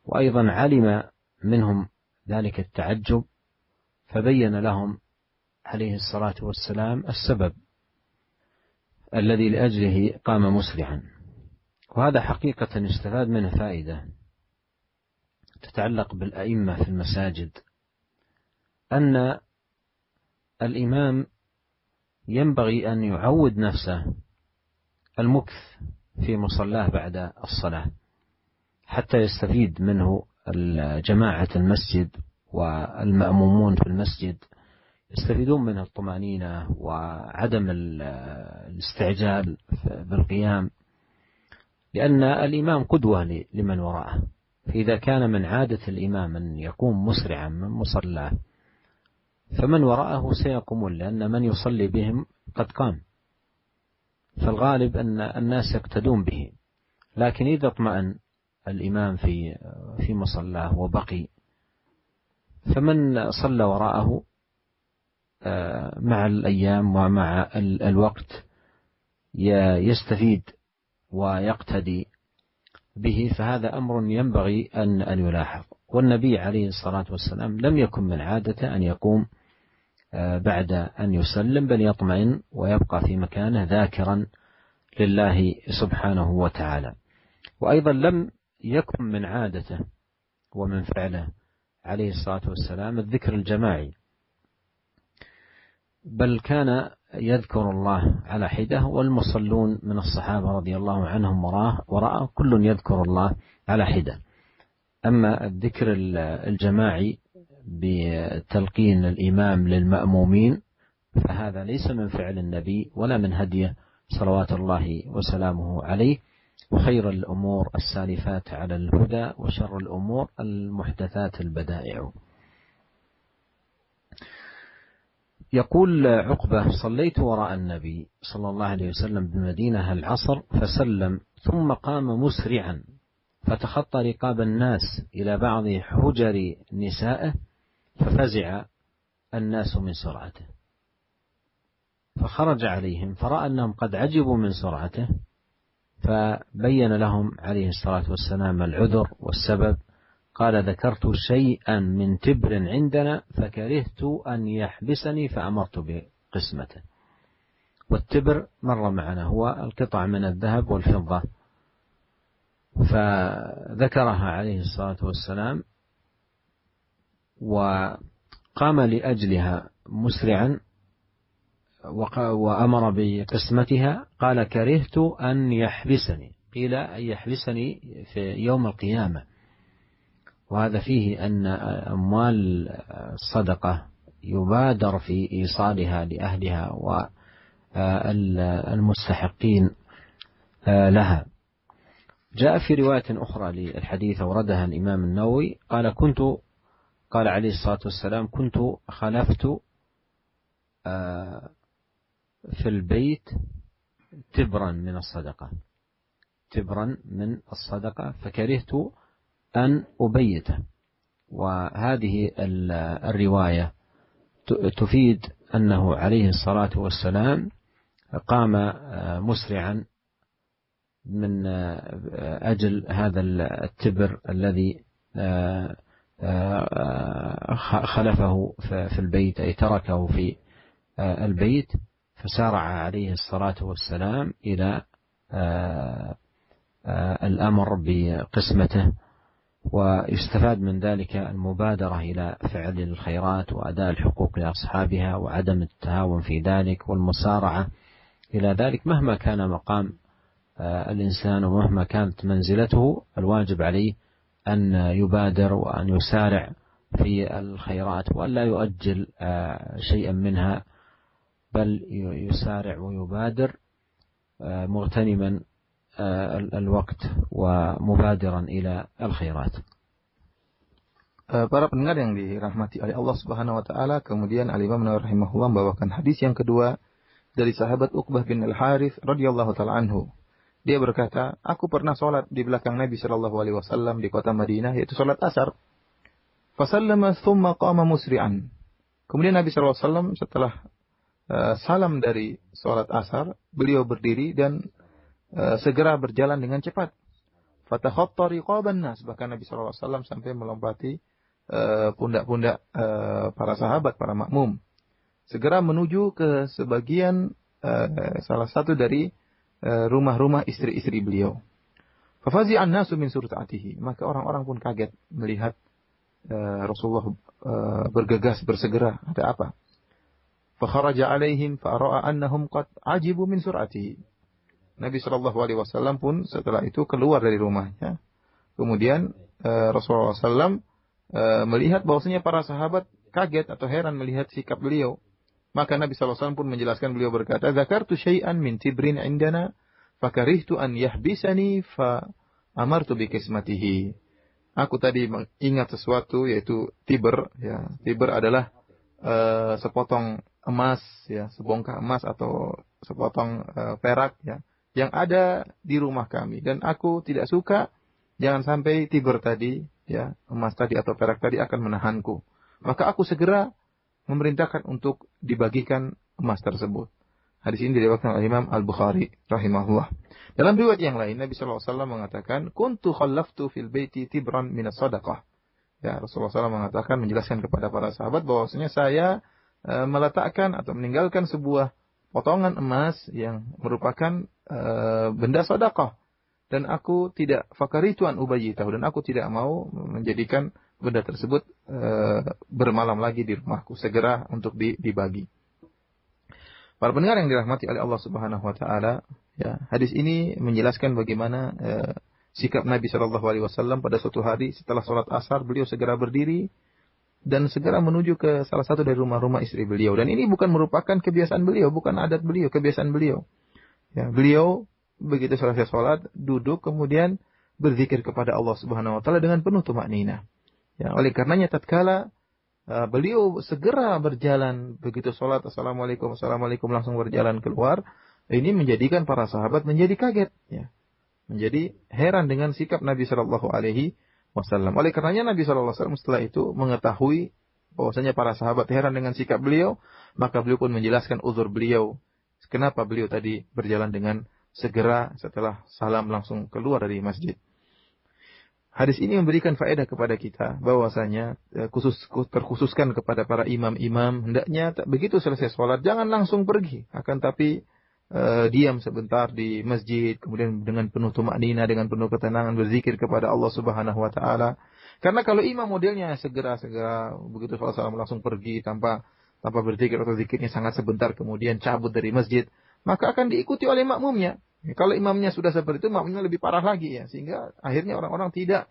وأيضا علم منهم ذلك التعجب فبين لهم عليه الصلاة والسلام السبب الذي لأجله قام مسرعا. وهذا حقيقة يستفاد منه فائدة تتعلق بالأئمة في المساجد، أن الإمام ينبغي أن يعود نفسه المكث في مصلاه بعد الصلاة حتى يستفيد منه جماعة المسجد والمأمومون في المسجد، يستفيدون من الطمأنينة وعدم الاستعجال بالقيام، لأن الإمام قدوة لمن وراءه، فإذا كان من عادة الإمام أن يقوم مسرعا من مصلاه فمن وراءه سيقومون، لأن من يصلي بهم قد قام، فالغالب أن الناس يقتدون به. لكن إذا اطمأن الإمام في مصلاه وبقي، فمن صلى وراءه مع الأيام ومع الوقت يستفيد ويقتدي به، فهذا أمر ينبغي أن يلاحظ. والنبي عليه الصلاة والسلام لم يكن من عادته أن يقوم بعد أن يسلم، بل يطمئن ويبقى في مكانه ذاكرا لله سبحانه وتعالى. وأيضا لم يكن من عادته ومن فعله عليه الصلاة والسلام الذكر الجماعي، بل كان يذكر الله على حدة، والمصلون من الصحابة رضي الله عنهم وراءه كل يذكر الله على حدة. أما الذكر الجماعي بتلقين الإمام للمأمومين فهذا ليس من فعل النبي ولا من هديه صلوات الله وسلامه عليه. وخير الأمور السالفات على الهدى وشر الأمور المحدثات البدائع. يقول عقبة: صليت وراء النبي صلى الله عليه وسلم بالمدينة العصر فسلم ثم قام مسرعا فتخطى رقاب الناس إلى بعض حجر نسائه ففزع الناس من سرعته فخرج عليهم فرأى أنهم قد عجبوا من سرعته فبين لهم عليه الصلاة والسلام العذر والسبب. قال: ذكرت شيئا من تبر عندنا فكرهت أن يحبسني فأمرت بقسمته. والتبر مر معنا هو القطع من الذهب والفضة، فذكرها عليه الصلاة والسلام وقام لأجلها مسرعا وأمر بقسمتها. قال: كرهت أن يحبسني، قيل أن يحبسني في يوم القيامة. وهذا فيه أن أموال الصدقة يبادر في إيصالها لأهلها والمستحقين لها. جاء في رواية أخرى للحديث وردها الإمام النووي قال عليه الصلاة والسلام: كنت خلفت في البيت تبرا من الصدقة فكرهت أن أبيته. وهذه الرواية تفيد أنه عليه الصلاة والسلام قام مسرعا من أجل هذا التبر الذي خلفه في البيت، أي تركه في البيت، فسارع عليه الصلاة والسلام إلى الأمر بقسمته. ويستفاد من ذلك المبادرة إلى فعل الخيرات وأداء الحقوق لأصحابها وعدم التهاون في ذلك والمسارعة إلى ذلك. مهما كان مقام الإنسان ومهما كانت منزلته، الواجب عليه أن يبادر وأن يسارع في الخيرات وأن لا يؤجل شيئا منها، بل يسارع ويبادر مغتنما الوقت ومبادرا إلى الخيرات. Para pendengar yang dirahmati oleh Allah Subhanahu wa taala, kemudian Al-Imam Nawawi rahimahullah membawakan hadis yang kedua dari sahabat Uqbah bin Al-Harits radhiyallahu taala anhu. Dia berkata, aku pernah salat di belakang Nabi sallallahu alaihi wasallam di kota Madinah, yaitu salat Asar. Fasallama thumma qama musri'an. Kemudian Nabi sallallahu alaihi wasallam setelah salam dari salat Asar, beliau berdiri dan segera berjalan dengan cepat. Fatakhatta riqaban nas, bahkan Nabi sallallahu alaihi wasallam sampai melompati pundak-pundak para sahabat, para makmum. Segera menuju ke sebagian salah satu dari rumah-rumah istri-istri beliau. Fafazi'an nasu min sur'atihi, maka orang-orang pun kaget melihat Rasulullah bergegas bersegera, ada apa? Fa kharaja alaihim fa ra'a annahum qad ajibu min sur'atihi. Nabi sallallahu alaihi wasallam pun setelah itu keluar dari rumahnya. Kemudian Rasulullah SAW melihat bahwasanya para sahabat kaget atau heran melihat sikap beliau. Maka Nabi SAW pun menjelaskan, beliau berkata, "Dzakartu syai'an min tibrin indana, fakarihtu an yahbisani fa amartu bi qismatihi." Aku tadi ingat sesuatu, yaitu tiber, ya. Tiber adalah sepotong emas, ya, sebongkah emas atau sepotong perak, ya, yang ada di rumah kami, dan aku tidak suka jangan sampai tiber tadi, ya, emas tadi atau perak tadi akan menahanku. Maka aku segera memerintahkan untuk dibagikan emas tersebut. Hadis ini diriwayatkan oleh Imam Al-Bukhari rahimahullah. Dalam riwayat yang lain, Nabi sallallahu alaihi wasallam mengatakan, "Kuntu khallaftu fil baiti tibran min as-sadaqah." Ya, Rasulullah SAW mengatakan, menjelaskan kepada para sahabat bahwasanya saya meletakkan atau meninggalkan sebuah potongan emas yang merupakan benda sedekah, dan aku tidak fakarituan ubayyitahu, dan aku tidak mau menjadikan benda tersebut bermalam lagi di rumahku, segera untuk dibagi. Para pendengar yang dirahmati oleh Allah Subhanahu wa taala, ya, hadis ini menjelaskan bagaimana sikap Nabi sallallahu alaihi wasallam pada suatu hari setelah salat Asar, beliau segera berdiri dan segera menuju ke salah satu dari rumah-rumah istri beliau. Dan ini bukan merupakan kebiasaan beliau, bukan adat beliau, kebiasaan beliau. Ya, beliau begitu selesai sholat, duduk, kemudian berzikir kepada Allah Subhanahu wa taala dengan penuh tumakninah. Ya, oleh karenanya tatkala beliau segera berjalan, begitu sholat, assalamualaikum, assalamualaikum, langsung berjalan keluar, ini menjadikan para sahabat menjadi kaget, ya. Menjadi heran dengan sikap Nabi sallallahu alaihi wasallam. Oleh karenanya Nabi sallallahu alaihi wasallam setelah itu mengetahui bahwasanya para sahabat heran dengan sikap beliau, maka beliau pun menjelaskan uzur beliau, kenapa beliau tadi berjalan dengan segera setelah salam langsung keluar dari masjid. Hadis ini memberikan faedah kepada kita bahwasanya terkhususkan kepada para imam-imam, hendaknya begitu selesai sholat jangan langsung pergi, akan tapi diam sebentar di masjid, kemudian dengan penuh tumakninah, dengan penuh ketenangan berzikir kepada Allah Subhanahu wa taala. Karena kalau imam modelnya segera begitu sholat salam langsung pergi tanpa berzikir atau zikirnya sangat sebentar kemudian cabut dari masjid, maka akan diikuti oleh makmumnya. Kalau imamnya sudah seperti itu, makmumnya lebih parah lagi ya. Sehingga akhirnya orang-orang tidak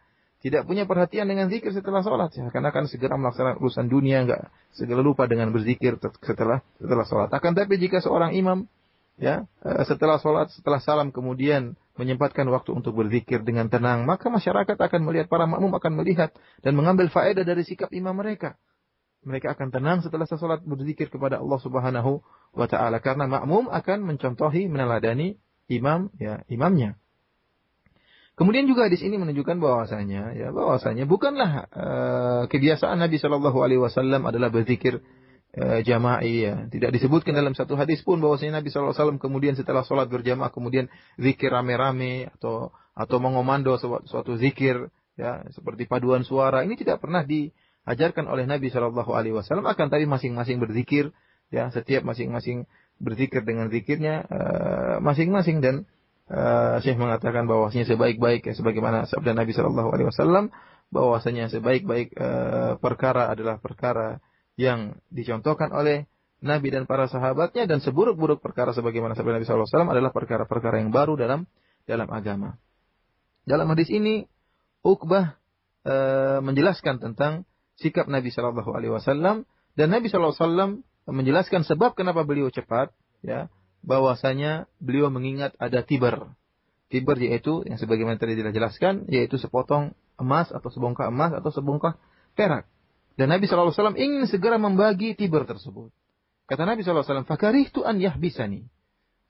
punya perhatian dengan zikir setelah sholat. Ya. Karena akan segera melaksanakan urusan dunia, enggak segera lupa dengan berzikir setelah sholat. Akan tapi jika seorang imam ya setelah sholat, setelah salam kemudian menyempatkan waktu untuk berzikir dengan tenang, maka masyarakat akan melihat, para makmum akan melihat dan mengambil faedah dari sikap imam mereka. Mereka akan tenang setelah sholat berzikir kepada Allah Subhanahu wa taala karena makmum akan mencontohi, meneladani imamnya. Kemudian juga hadis ini menunjukkan bahwasanya bukanlah kebiasaan Nabi Shallallahu alaihi wasallam adalah berzikir jama'i ya. Tidak disebutkan dalam satu hadis pun bahwasanya Nabi sallallahu alaihi wasallam kemudian setelah sholat berjamaah kemudian zikir rame-rame atau mengomando suatu zikir ya seperti paduan suara. Ini tidak pernah diajarkan oleh Nabi sallallahu alaihi wasallam, akan tapi masing-masing berzikir ya, setiap masing-masing berzikir dengan zikirnya masing-masing. Dan Syekh mengatakan bahwasanya sebaik-baik ya, sebagaimana sabda Nabi sallallahu alaihi wasallam bahwasanya sebaik-baik perkara adalah perkara yang dicontohkan oleh Nabi dan para sahabatnya, dan seburuk-buruk perkara sebagaimana sabda Nabi sallallahu alaihi wasallam adalah perkara-perkara yang baru dalam agama. Dalam hadis ini Uqbah menjelaskan tentang sikap Nabi sallallahu alaihi wasallam, dan Nabi sallallahu alaihi wasallam menjelaskan sebab kenapa beliau cepat ya, bahwasanya beliau mengingat ada tiber. Tiber yaitu yang sebagaimana tadi dijelaskan, yaitu sepotong emas atau sebongkah emas atau sebongkah perak. Dan Nabi sallallahu alaihi wasallam ingin segera membagi tiber tersebut. Kata Nabi sallallahu alaihi wasallam, "Fakarihtu an yahbisani."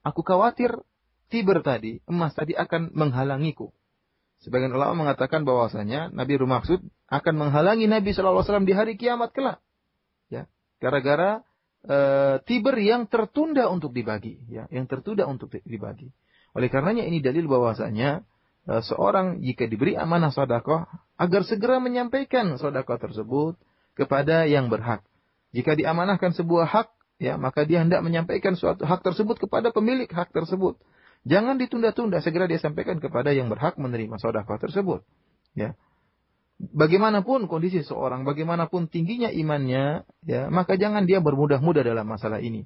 Aku khawatir tiber tadi, emas tadi akan menghalangiku. Sebagian ulama mengatakan bahwasanya Nabi bermaksud akan menghalangi Nabi sallallahu alaihi wasallam di hari kiamat kelak. Ya, gara-gara tiber yang tertunda untuk dibagi, ya, yang tertunda untuk dibagi. Oleh karenanya ini dalil bahwasanya seorang jika diberi amanah sedekah agar segera menyampaikan sedekah tersebut kepada yang berhak. Jika diamanahkan sebuah hak, ya, maka dia hendak menyampaikan suatu hak tersebut kepada pemilik hak tersebut. Jangan ditunda-tunda, segera dia sampaikan kepada yang berhak menerima sedekah tersebut. Ya. Bagaimanapun kondisi seorang, bagaimanapun tingginya imannya, ya, maka jangan dia bermudah-mudah dalam masalah ini.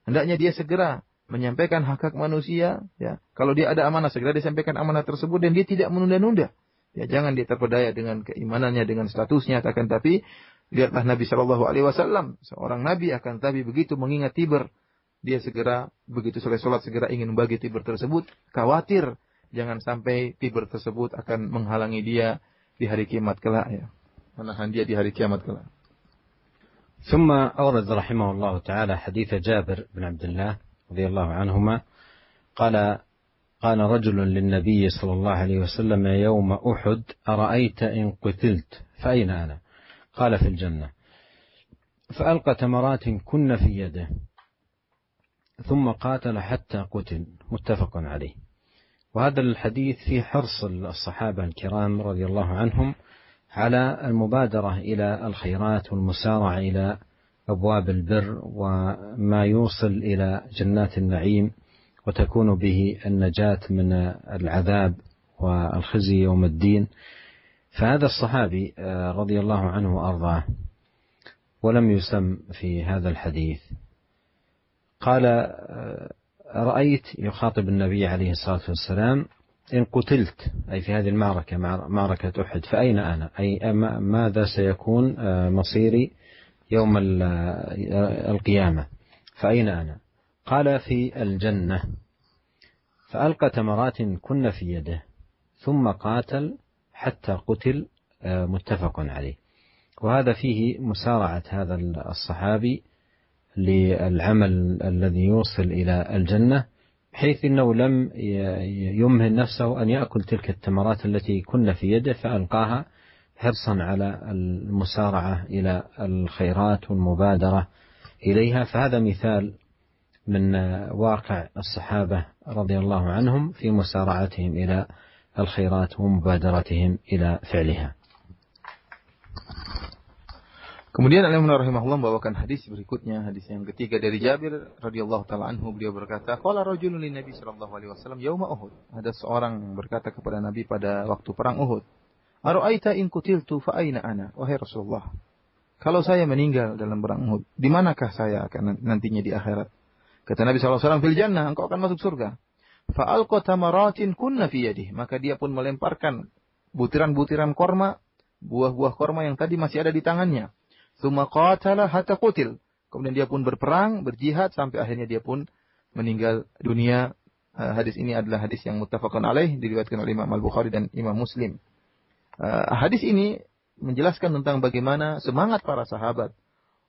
Hendaknya dia segera menyampaikan hak-hak manusia, ya. Kalau dia ada amanah, segera disampaikan amanah tersebut dan dia tidak menunda-nunda. Ya, jangan dia terpedaya dengan keimanannya, dengan statusnya, akan tapi lihatlah Nabi Shallallahu alaihi wasallam, seorang nabi, akan tapi begitu mengingat tiber, dia segera begitu selesai sholat segera ingin membagi tiber tersebut, khawatir jangan sampai tiber tersebut akan menghalangi dia di hari kiamat kelak, ya. Menahan dia di hari kiamat kelak. ثم أورد رحمه الله تعالى حديث جابر بن عبد الله رضي الله عنهما قال رجل للنبي صلى الله عليه وسلم يوم أحد أرأيت إن قتلت فأين أنا؟ قال في الجنة. فألقى تمرات كن في يده ثم قاتل حتى قتل، متفق عليه. وهذا الحديث في حرص الصحابة الكرام رضي الله عنهم على المبادرة إلى الخيرات والمسارعة إلى أبواب البر وما يوصل إلى جنات النعيم وتكون به النجاة من العذاب والخزي يوم الدين. فهذا الصحابي رضي الله عنه وأرضاه ولم يسم في هذا الحديث قال رأيت، يخاطب النبي عليه الصلاة والسلام، إن قتلت أي في هذه المعركة معركة أحد فأين أنا؟ أي ماذا سيكون مصيري يوم القيامة؟ فأين أنا؟ قال في الجنة. فألقى تمرات كن في يده ثم قاتل حتى قتل، متفق عليه. وهذا فيه مسارعة هذا الصحابي للعمل الذي يوصل إلى الجنة، بحيث أنه لم يمهن نفسه أن يأكل تلك التمرات التي كن في يده، فألقاها حرصا على المسارعة إلى الخيرات والمبادرة إليها. فهذا مثال من واقع الصحابة رضي الله عنهم في مسارعتهم إلى الخيرات ومبادرتهم إلى فعلها. Kemudian Al-Imam rahimahullah membawakan hadis berikutnya, hadis yang ketiga dari Jabir radhiyallahu taala anhu, beliau berkata, qala rajulun lin Nabi sallallahu alaihi wasallam yauma Uhud. Ada seorang berkata kepada Nabi pada waktu perang Uhud, "Ara'aita in qutiltu fa aina ana?" Wahai Rasulullah, kalau saya meninggal dalam perang Uhud, di manakah saya akan nantinya di akhirat? Kata Nabi sallallahu alaihi wasallam, "Fil jannah," engkau akan masuk surga. Fa'alqa tamaratin kunna fi yadihi. Maka dia pun melemparkan butiran-butiran korma, buah-buah korma yang tadi masih ada di tangannya. Tsumma qatala hatta qutil. Kemudian dia pun berperang, berjihad sampai akhirnya dia pun meninggal dunia. Hadis ini adalah hadis yang muttafaqun alaih, diriwayatkan oleh Imam Al-Bukhari dan Imam Muslim. Hadis ini menjelaskan tentang bagaimana semangat para sahabat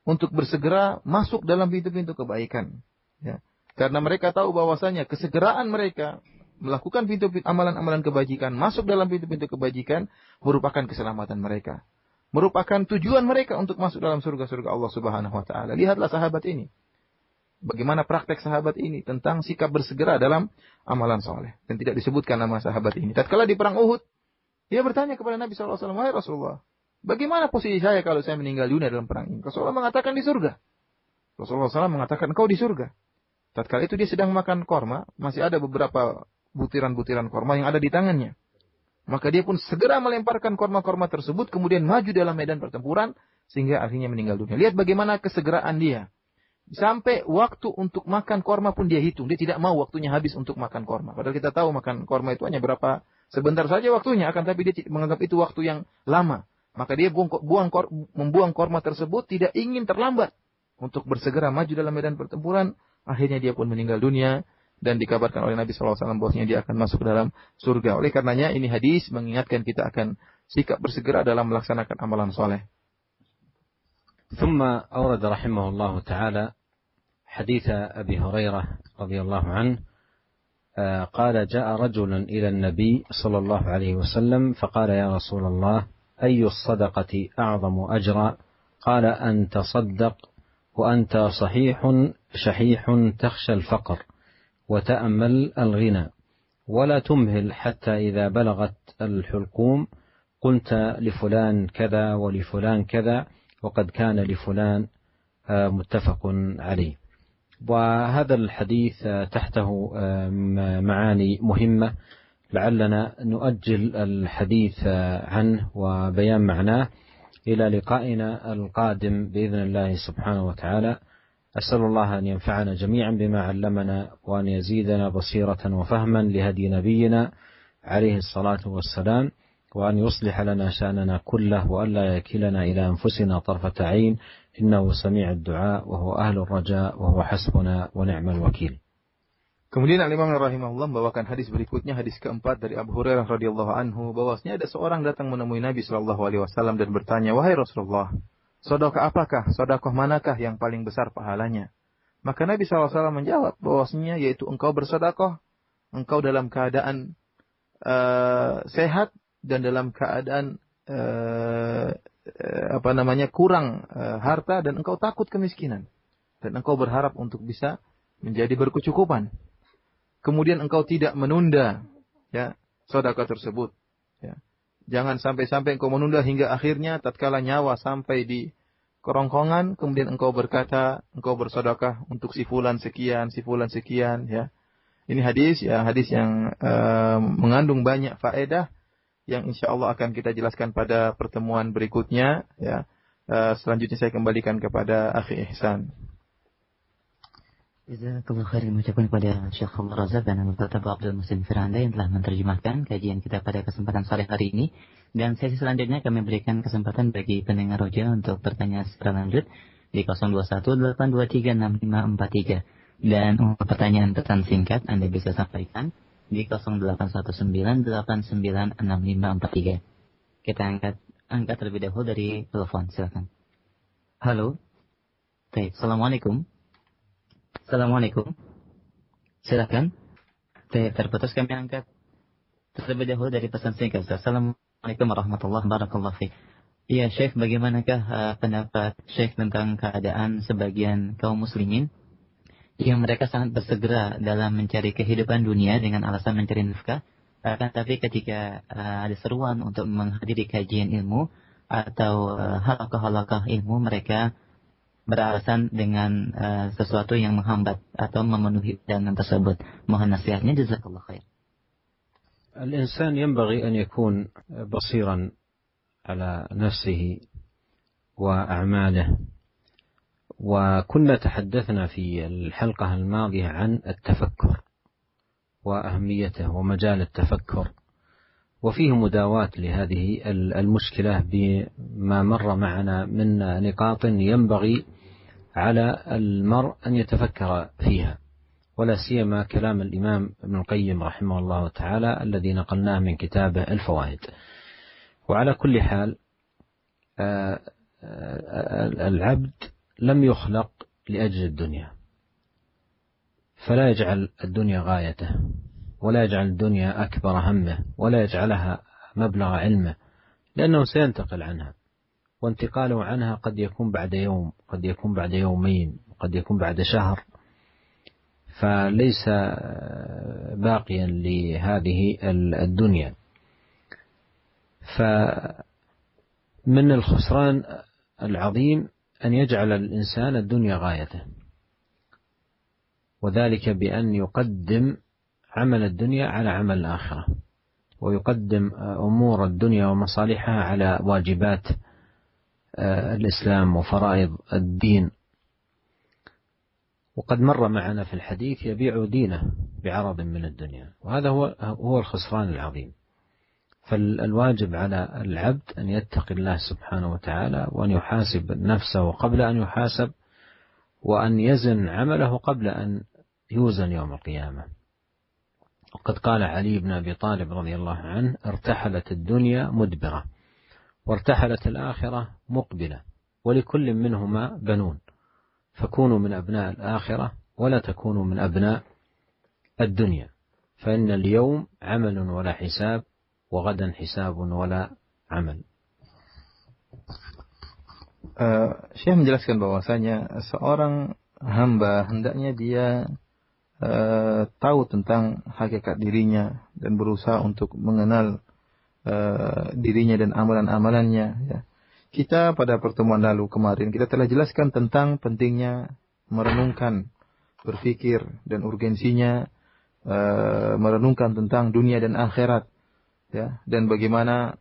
untuk bersegera masuk dalam pintu-pintu kebaikan. Ya. Karena mereka tahu bahwasanya kesegeraan mereka melakukan pintu-pintu amalan-amalan kebajikan, masuk dalam pintu-pintu kebajikan merupakan keselamatan mereka. Merupakan tujuan mereka untuk masuk dalam surga-surga Allah Subhanahu wa taala. Lihatlah sahabat ini. Bagaimana praktek sahabat ini tentang sikap bersegera dalam amalan soleh. Dan tidak disebutkan nama sahabat ini. Tatkala di perang Uhud, dia bertanya kepada Nabi SAW, "Wahai Rasulullah, bagaimana posisi saya kalau saya meninggal dunia dalam perang ini?" Rasulullah mengatakan di surga. Rasulullah SAW mengatakan, "Engkau di surga." Tatkala itu dia sedang makan korma, masih ada beberapa butiran-butiran korma yang ada di tangannya. Maka dia pun segera melemparkan korma-korma tersebut, kemudian maju dalam medan pertempuran, sehingga akhirnya meninggal dunia. Lihat bagaimana kesegeraan dia. Sampai waktu untuk makan korma pun dia hitung. Dia tidak mau waktunya habis untuk makan korma. Padahal kita tahu makan korma itu hanya berapa, sebentar saja waktunya. Akan tapi dia menganggap itu waktu yang lama. Maka dia membuang korma tersebut tidak ingin terlambat. Untuk bersegera maju dalam medan pertempuran. Akhirnya dia pun meninggal dunia. Dan dikabarkan oleh Nabi SAW bahwasanya dia akan masuk dalam surga. Oleh karenanya ini hadis mengingatkan kita akan sikap bersegera dalam melaksanakan amalan soleh. ثم أورد رحمه الله تعالى حديث أبي هريرة رضي الله عنه قال جاء رجل إلى النبي صلى الله عليه وسلم فقال يا رسول الله أي الصدقة أعظم أجرا قال أن تصدق وأنت صحيح شحيح تخشى الفقر وتأمل الغنى ولا تمهل حتى إذا بلغت الحلقوم قلت لفلان كذا ولفلان كذا وقد كان لفلان متفق عليه. وهذا الحديث تحته معاني مهمة لعلنا نؤجل الحديث عنه وبيان معناه إلى لقائنا القادم بإذن الله سبحانه وتعالى. أسأل الله أن ينفعنا جميعا بما علمنا وأن يزيدنا بصيرة وفهما لهدي نبينا عليه الصلاة والسلام وأن يصلح لنا شأننا كله وأن لا يكلنا إلى أنفسنا طرفة عين إنه سميع الدعاء وهو أهل الرجاء وهو حسبنا ونعم الوكيل. Kemudian Al-Imam rahimahullah membawakan hadis berikutnya, hadis keempat dari Abu Hurairah radhiyallahu anhu, bahwasanya ada seorang datang menemui Nabi sallallahu alaihi wasallam dan bertanya, "Wahai Rasulullah, sedekah apakah? Sedekah manakah yang paling besar pahalanya?" Maka Nabi sallallahu alaihi wasallam menjawab bahwasanya yaitu engkau bersedekah, engkau dalam keadaan sehat dan dalam keadaan kurang harta dan engkau takut kemiskinan dan engkau berharap untuk bisa menjadi berkecukupan. Kemudian engkau tidak menunda ya sedekah tersebut ya. Jangan sampai-sampai engkau menunda hingga akhirnya tatkala nyawa sampai di kerongkongan kemudian engkau berkata engkau bersedekah untuk si fulan sekian ya. Ini hadis yang mengandung banyak faedah yang insyaallah akan kita jelaskan pada pertemuan berikutnya ya. Selanjutnya saya kembalikan kepada Akhi Ihsan. Jazakallahu khairan, mengucapkan kepada Syekh Abdul Razak dan Al-Ustaz Abdul Muslim Firanda yang telah menerjemahkan kajian kita pada kesempatan sore hari ini. Dan sesi selanjutnya kami berikan kesempatan bagi pendengar roja untuk bertanya secara lanjut di 0218236543. Dan untuk pertanyaan pesan singkat Anda bisa sampaikan di 0819896543. Kita angkat terlebih dahulu dari telepon, silakan. Halo. Baik, Assalamualaikum. Assalamualaikum. Silakan. Terputus, kami angkat terlebih dahulu dari pesan singkat. Assalamualaikum warahmatullahi wabarakatuh. Iya, Syekh, bagaimanakah pendapat Syekh tentang keadaan sebagian kaum muslimin yang mereka sangat bersegera dalam mencari kehidupan dunia dengan alasan mencari nafkah, tapi ketika ada seruan untuk menghadiri kajian ilmu atau halaqah-halaqah ilmu, mereka beralasan dengan sesuatu yang menghambat atau memenuhi undangan tersebut. Mohon nasihatnya, jazakallah khair. الإنسان ينبغي أن يكون بصيرا على نفسه وأعماله. وكنا تحدثنا في الحلقة الماضية عن التفكر وأهميته ومجال التفكر، وفيه مداواة لهذه المشكلة بما مر معنا من نقاط ينبغي على المرء أن يتفكر فيها، ولا سيما كلام الإمام ابن القيم رحمه الله تعالى الذي نقلناه من كتابه الفوائد. وعلى كل حال العبد لم يخلق لأجل الدنيا، فلا يجعل الدنيا غايته، ولا يجعل الدنيا أكبر همه، ولا يجعلها مبلغ علمه، لأنه سينتقل عنها، وانتقاله عنها قد يكون بعد يوم، قد يكون بعد يومين، قد يكون بعد شهر، فليس باقيا لهذه الدنيا. فمن الخسران العظيم أن يجعل الإنسان الدنيا غايته، وذلك بأن يقدم عمل الدنيا على عمل الآخرة، ويقدم أمور الدنيا ومصالحها على واجبات الإسلام وفرائض الدين. وقد مر معنا في الحديث يبيع دينه بعرض من الدنيا، وهذا هو الخسران العظيم. فالواجب على العبد أن يتقي الله سبحانه وتعالى، وأن يحاسب نفسه قبل أن يحاسب، وأن يزن عمله قبل أن يوزن يوم القيامة. وقد قال علي بن أبي طالب رضي الله عنه: ارتحلت الدنيا مدبرة، وارتحلت الآخرة مقبلة، ولكل منهما بنون، فكونوا من أبناء الآخرة ولا تكونوا من أبناء الدنيا، فإن اليوم عمل ولا حساب، وغدا حساب ولا عمل. Syekh menjelaskan bahwasanya seorang hamba hendaknya dia tahu tentang hakikat dirinya dan berusaha untuk mengenal dirinya dan amalan-amalannya. Ya. Kita pada pertemuan lalu kemarin kita telah jelaskan tentang pentingnya merenungkan, berpikir dan urgensinya merenungkan tentang dunia dan akhirat. Ya, dan bagaimana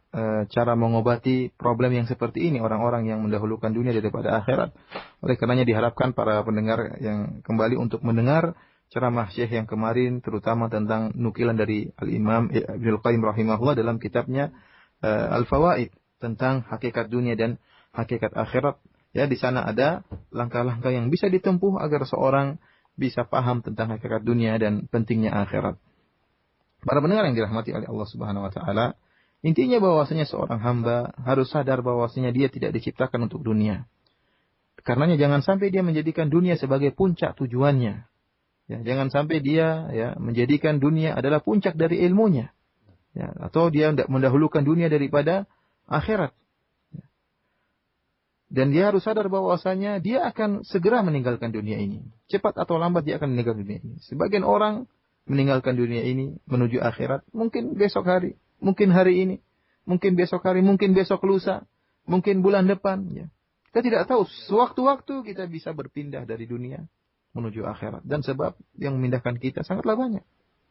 cara mengobati problem yang seperti ini, orang-orang yang mendahulukan dunia daripada akhirat. Oleh karenanya diharapkan para pendengar yang kembali untuk mendengar ceramah Syekh yang kemarin, terutama tentang nukilan dari Al-Imam Ibnul Qayyim rahimahullah dalam kitabnya Al-Fawaid tentang hakikat dunia dan hakikat akhirat. Ya, di sana ada langkah-langkah yang bisa ditempuh agar seorang bisa paham tentang hakikat dunia dan pentingnya akhirat. Para pendengar yang dirahmati oleh Allah Subhanahu wa taala, intinya bahwasanya seorang hamba harus sadar bahwasanya dia tidak diciptakan untuk dunia. Karenanya jangan sampai dia menjadikan dunia sebagai puncak tujuannya. Ya, jangan sampai dia menjadikan dunia adalah puncak dari ilmunya. Ya, atau dia mendahulukan dunia daripada akhirat. Ya. Dan dia harus sadar bahwasanya dia akan segera meninggalkan dunia ini. Cepat atau lambat dia akan meninggalkan dunia ini. Sebagian orang meninggalkan dunia ini menuju akhirat mungkin besok hari, mungkin hari ini, mungkin besok hari, mungkin besok lusa, mungkin bulan depan. Ya. Kita tidak tahu, sewaktu-waktu kita bisa berpindah dari dunia menuju akhirat. Dan sebab yang memindahkan kita sangatlah banyak.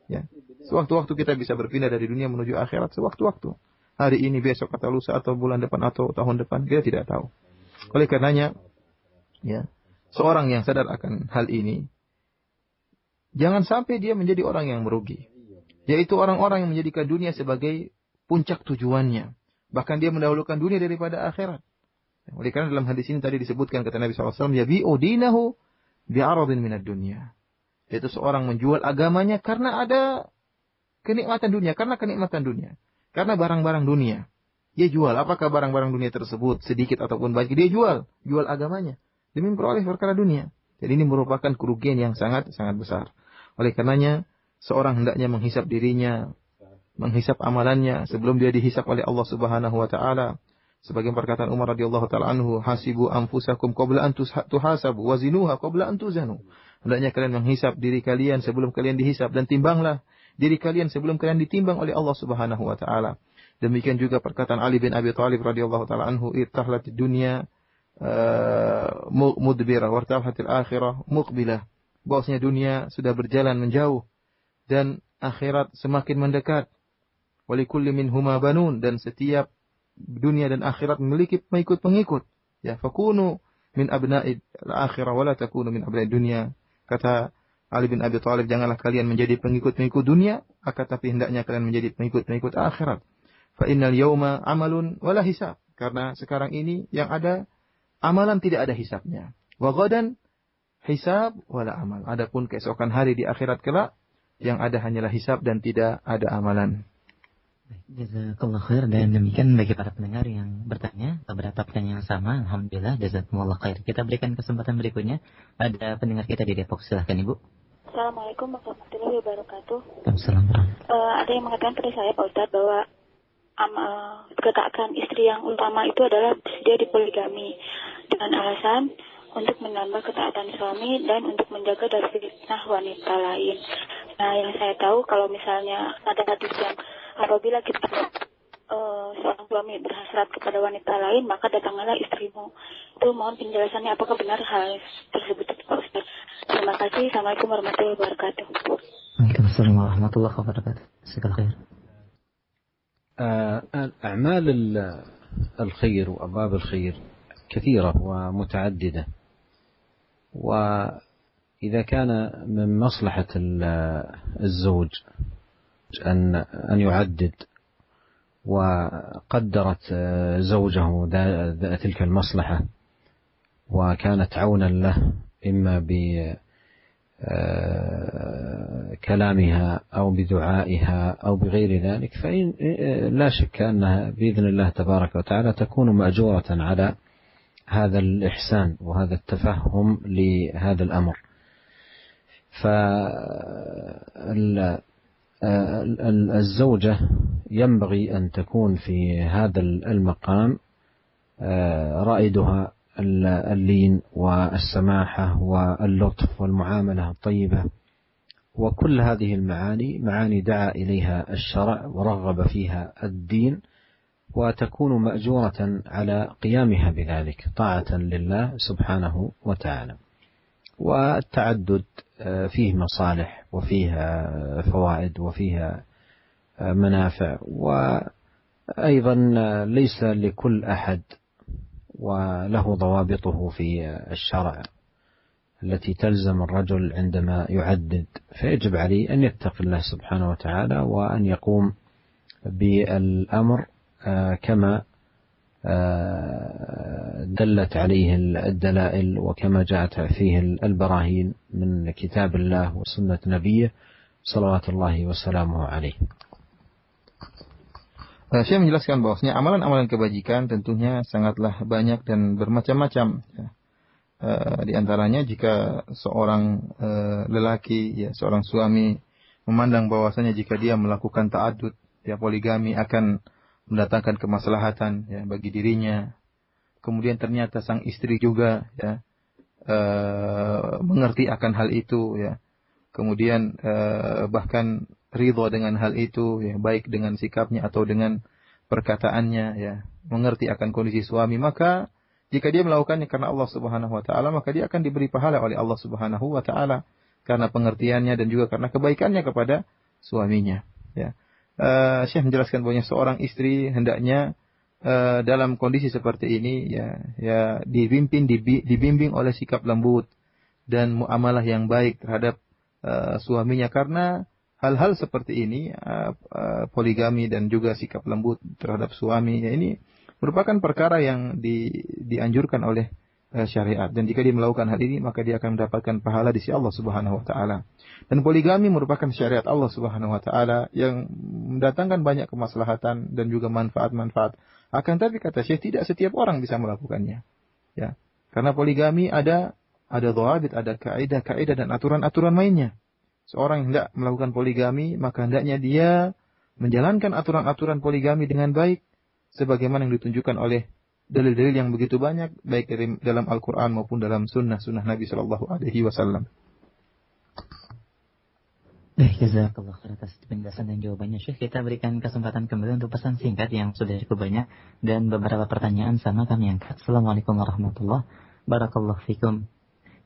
Ya. Sewaktu-waktu kita bisa berpindah dari dunia menuju akhirat, sewaktu-waktu. Hari ini, besok, atau lusa, atau bulan depan, atau tahun depan, kita tidak tahu. Oleh karenanya, ya, seorang yang sadar akan hal ini, jangan sampai dia menjadi orang yang merugi. Yaitu orang-orang yang menjadikan dunia sebagai puncak tujuannya. Bahkan dia mendahulukan dunia daripada akhirat. Oleh karena dalam hadis ini tadi disebutkan kata Nabi SAW, yabi'u dinahu bi'aradin minad dunya. Yaitu seorang menjual agamanya karena ada kenikmatan dunia. Karena kenikmatan dunia. Karena barang-barang dunia. Dia jual. Apakah barang-barang dunia tersebut sedikit ataupun banyak? Dia jual. Jual agamanya. Demi memperoleh perkara dunia. Jadi ini merupakan kerugian yang sangat-sangat besar. Oleh karenanya, seorang hendaknya menghisap dirinya, menghisap amalannya sebelum dia dihisap oleh Allah Subhanahu wa taala. Sebagian perkataan Umar radhiyallahu taala anhu, hasibu anfusakum qabla an tuhasabu wazinuha qabla an tuzanu. Hendaknya kalian menghisap diri kalian sebelum kalian dihisap, dan timbanglah diri kalian sebelum kalian ditimbang oleh Allah Subhanahu wa taala. Demikian juga perkataan Ali bin Abi Thalib radhiyallahu taala anhu, irtahlatid dunya mudbirah wartahatil akhirah muqbilah. Bahwasanya dunia sudah berjalan menjauh dan akhirat semakin mendekat. Walikulli minhuma banun, dan setiap dunia dan akhirat memiliki pengikut-pengikut. Ya, fakunu min abna'id al-akhirah wa la takunu min abna'id dunya. Kata Ali bin Abi Thalib, janganlah kalian menjadi pengikut-pengikut dunia, akan tapi hendaknya kalian menjadi pengikut-pengikut akhirat. Fa innal yauma amalun wala hisab. Karena sekarang ini yang ada amalan, tidak ada hisabnya. Wa ghadan hisab wala amal. Adapun keesokan hari di akhirat kelak, yang ada hanyalah hisab dan tidak ada amalan. Jazakallah khair. Dan demikian bagi para pendengar yang bertanya beberapa pertanyaan yang sama. Alhamdulillah, jazakumullah khair. Kita berikan kesempatan berikutnya. Ada pendengar kita di Depok, silahkan Ibu. Assalamualaikum warahmatullahi wabarakatuh. Assalamualaikum. Ada yang mengatakan pada saya, Pak Ustadz, bahwa ketaatan istri yang utama itu adalah dia dipoligami dengan alasan untuk menambah ketaatan suami dan untuk menjaga dari fitnah wanita lain. Nah, yang saya tahu kalau misalnya ada hadis yang apabila kita seorang suami berhasrat kepada wanita lain, maka datanglah istrimu. Itu mohon penjelasannya, apakah benar hal tersebut, Pak Ustaz? Terima kasih. Assalamualaikum warahmatullahi wabarakatuh. Waalaikumsalam warahmatullahi wabarakatuh. Segala khair. أعمال الخير وأبواب الخير كثيرة ومتعددة، وإذا كان من مصلحة الزوج أن يعدد وقدرت زوجه تلك المصلحة وكانت عونا له إما بكلامها أو بدعائها أو بغير ذلك، فإن لا شك أنها بإذن الله تبارك وتعالى تكون مأجورة على هذا الإحسان وهذا التفهم لهذا الأمر. فالزوجة ينبغي أن تكون في هذا المقام رائدها اللين والسماحة واللطف والمعاملة الطيبة، وكل هذه المعاني معاني دعا إليها الشرع ورغب فيها الدين، وتكون مأجورة على قيامها بذلك طاعة لله سبحانه وتعالى. والتعدد فيه مصالح وفيه فوائد وفيه منافع، وأيضا ليس لكل أحد وله ضوابطه في الشرع التي تلزم الرجل عندما يعدد، فيجب عليه أن يتقي الله سبحانه وتعالى وأن يقوم بالأمر كما دلت عليه الدلائل وكما جاءت فيه البراهين من كتاب الله وسنة نبيه صلوات الله وسلامه عليه. Saya menjelaskan bahwasanya amalan-amalan kebajikan tentunya sangatlah banyak dan bermacam-macam. Di antaranya jika seorang lelaki, seorang suami memandang bahwasanya jika dia melakukan ta'addud, poligami akan mendatangkan kemaslahatan bagi dirinya. Kemudian ternyata sang istri juga mengerti akan hal itu, kemudian bahkan ridho dengan hal itu, baik dengan sikapnya atau dengan perkataannya, mengerti akan kondisi suami, maka jika dia melakukannya karena Allah Subhanahu wa taala, maka dia akan diberi pahala oleh Allah Subhanahu wa taala karena pengertiannya dan juga karena kebaikannya kepada suaminya. Syekh menjelaskan bahwa seorang istri hendaknya dalam kondisi seperti ini dibimbing oleh sikap lembut dan muamalah yang baik terhadap suaminya, karena hal-hal seperti ini, poligami dan juga sikap lembut terhadap suami, ini merupakan perkara yang dianjurkan oleh syariat. Dan jika dia melakukan hal ini, maka dia akan mendapatkan pahala di sisi Allah Subhanahu wa taala. Dan poligami merupakan syariat Allah Subhanahu wa taala yang mendatangkan banyak kemaslahatan dan juga manfaat-manfaat. Akan tapi kata Syekh, tidak setiap orang bisa melakukannya. Karena poligami ada dhawabit, ada kaidah dan aturan-aturan mainnya. Seorang yang hendak melakukan poligami, maka hendaknya dia menjalankan aturan-aturan poligami dengan baik, sebagaimana yang ditunjukkan oleh dalil-dalil yang begitu banyak, baik dalam Al-Quran maupun dalam sunnah Nabi Sallallahu Alaihi Wasallam. Baik, jazakallah khair atas penjelasan dan jawabannya, Syekh. Kita berikan kesempatan kembali untuk pesan singkat yang sudah cukup banyak dan beberapa pertanyaan sama kami angkat. Assalamualaikum warahmatullahi wabarakatuh. Barakallahu fikum.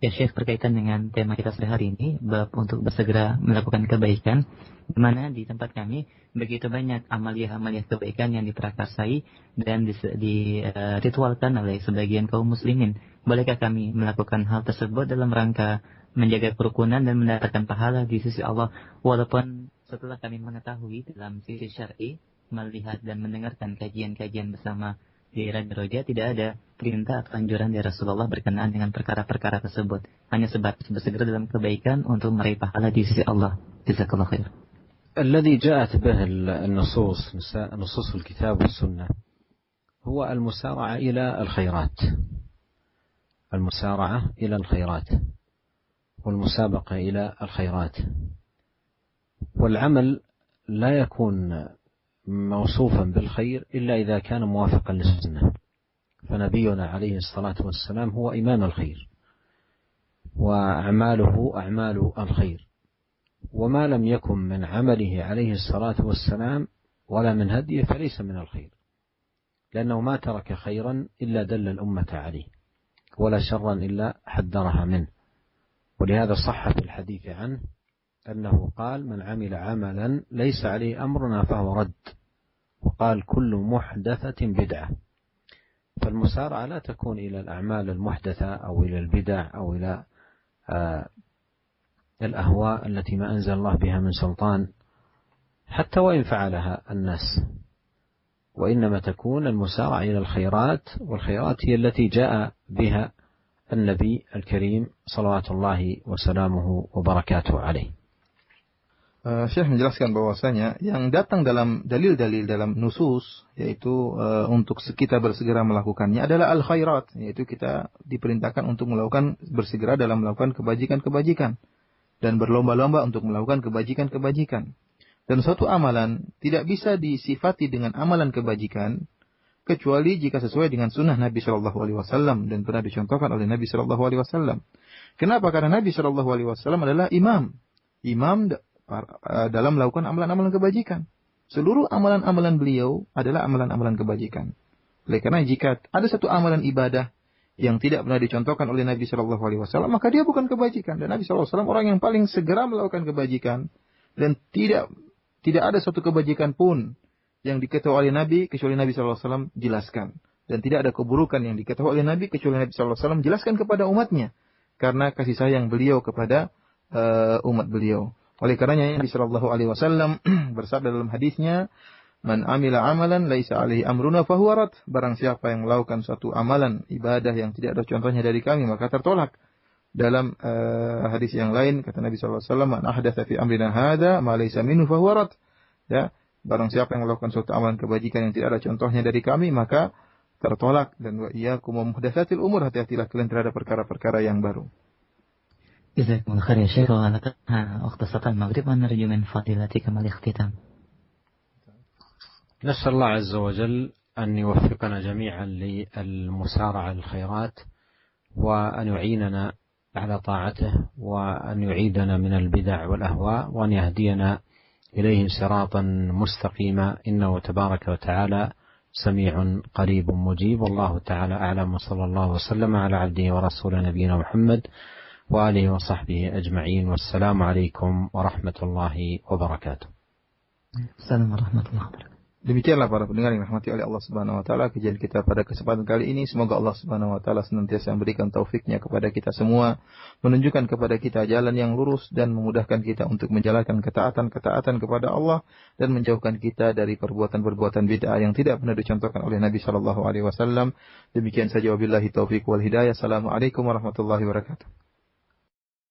Ya Syekh, berkaitan dengan tema kita sehari ini, bab untuk bersegera melakukan kebaikan, di mana di tempat kami begitu banyak amalia-amalia kebaikan yang diprakarsai dan diritualkan oleh sebagian kaum muslimin. Bolehkah kami melakukan hal tersebut dalam rangka menjaga kerukunan dan mendapatkan pahala di sisi Allah, walaupun setelah kami mengetahui dalam sisi syar'i, melihat dan mendengarkan kajian-kajian bersama di Radio Roja, tidak ada perintah atau anjuran dari Rasulullah berkenaan dengan perkara-perkara tersebut. Hanya sebatas bersegera dalam kebaikan untuk meraih pahala di sisi Allah. Jazakallahu khair. الذي جاءت به النصوص نصوص الكتاب والسنة هو المسارعة إلى الخيرات، المسارعة إلى الخيرات والمسابقة إلى الخيرات، والعمل لا يكون موصوفا بالخير إلا إذا كان موافقا للسنة، فنبينا عليه الصلاة والسلام هو إمام الخير وأعماله أعمال الخير، وما لم يكن من عمله عليه الصلاة والسلام ولا من هديه فليس من الخير، لأنه ما ترك خيرا إلا دل الأمة عليه ولا شرا إلا حذرها منه. ولهذا صح في الحديث عنه أنه قال: من عمل عملا ليس عليه أمرنا فهو رد، وقال: كل محدثة بدعة. فالمسارعة لا تكون إلى الأعمال المحدثة أو إلى البدع أو إلى الأهواء التي ما أنزل الله بها من سلطان، حتى وإن فعلها الناس، وإنما تكون المسارعة إلى الخيرات، والخيرات هي التي جاء بها النبي الكريم صلوات الله وسلامه وبركاته عليه. Syekh menjelaskan bahwasanya yang datang dalam dalil-dalil dalam nusus, yaitu untuk kita bersegera melakukannya adalah al-khairat, yaitu kita diperintahkan untuk bersegera dalam melakukan kebajikan-kebajikan dan berlomba-lomba untuk melakukan kebajikan-kebajikan. Dan suatu amalan tidak bisa disifati dengan amalan kebajikan kecuali jika sesuai dengan sunnah Nabi Shallallahu Alaihi Wasallam dan pernah dicontohkan oleh Nabi Shallallahu Alaihi Wasallam. Kenapa? Karena Nabi Shallallahu Alaihi Wasallam adalah imam dalam melakukan amalan-amalan kebajikan. Seluruh amalan-amalan beliau adalah amalan-amalan kebajikan. Oleh karena jika ada satu amalan ibadah yang tidak pernah dicontohkan oleh Nabi Shallallahu Alaihi Wasallam, maka dia bukan kebajikan. Dan Nabi Shallallahu Alaihi Wasallam orang yang paling segera melakukan kebajikan, dan tidak ada satu kebajikan pun yang diketahui oleh Nabi kecuali Nabi Shallallahu Alaihi Wasallam jelaskan, dan tidak ada keburukan yang diketahui oleh Nabi kecuali Nabi Shallallahu Alaihi Wasallam jelaskan kepada umatnya, karena kasih sayang beliau kepada umat beliau. Oleh karenanya Nabi Shallallahu Alaihi Wasallam bersabda dalam hadisnya, "Man amila amalan laisa alaihi amruna fahuwa rad." Barang siapa yang melakukan suatu amalan ibadah yang tidak ada contohnya dari kami, maka tertolak. Dalam hadis yang lain kata Nabi Shallallahu Alaihi Wasallam, "Man ahdatsa fi amrina hadza ma laisa minhu fahuwa rad." Ya, barang siapa yang melakukan suatu amalan kebajikan yang tidak ada contohnya dari kami, maka tertolak. Dan wa iyyakum wa muhdatsatil umur, hati-hatilah kalian terhadap perkara-perkara yang baru. جزاكم الله خير يا شيخ. وقت صلاة المغرب ونرجو من فضيلتكم الاختتام. نسأل الله عز وجل أن يوفقنا جميعا للمسارعة للخيرات، وأن يعيننا على طاعته، وأن يعيدنا من البدع والأهواء، وأن يهدينا إليه صراطا مستقيما، إنه تبارك وتعالى سميع قريب مجيب. والله تعالى أعلم، وصلى الله وسلم على عبده ورسوله نبينا محمد وآله وصحبه أجمعين، والسلام عليكم ورحمة الله وبركاته. السلام ورحمة الله وبركاته. Demikianlah para pendengar yang dirahmati oleh Allah Subhanahu wa taala, kajian kita pada kesempatan kali ini. Semoga Allah Subhanahu wa taala senantiasa memberikan taufiknya kepada kita semua, menunjukkan kepada kita jalan yang lurus dan memudahkan kita untuk menjalankan ketaatan kepada Allah, dan menjauhkan kita dari perbuatan-perbuatan bid'ah yang tidak pernah dicontohkan oleh Nabi sallallahu alaihi wasallam. Demikian saja, wabillahi taufik wal hidayah. Assalamualaikum warahmatullahi wabarakatuh.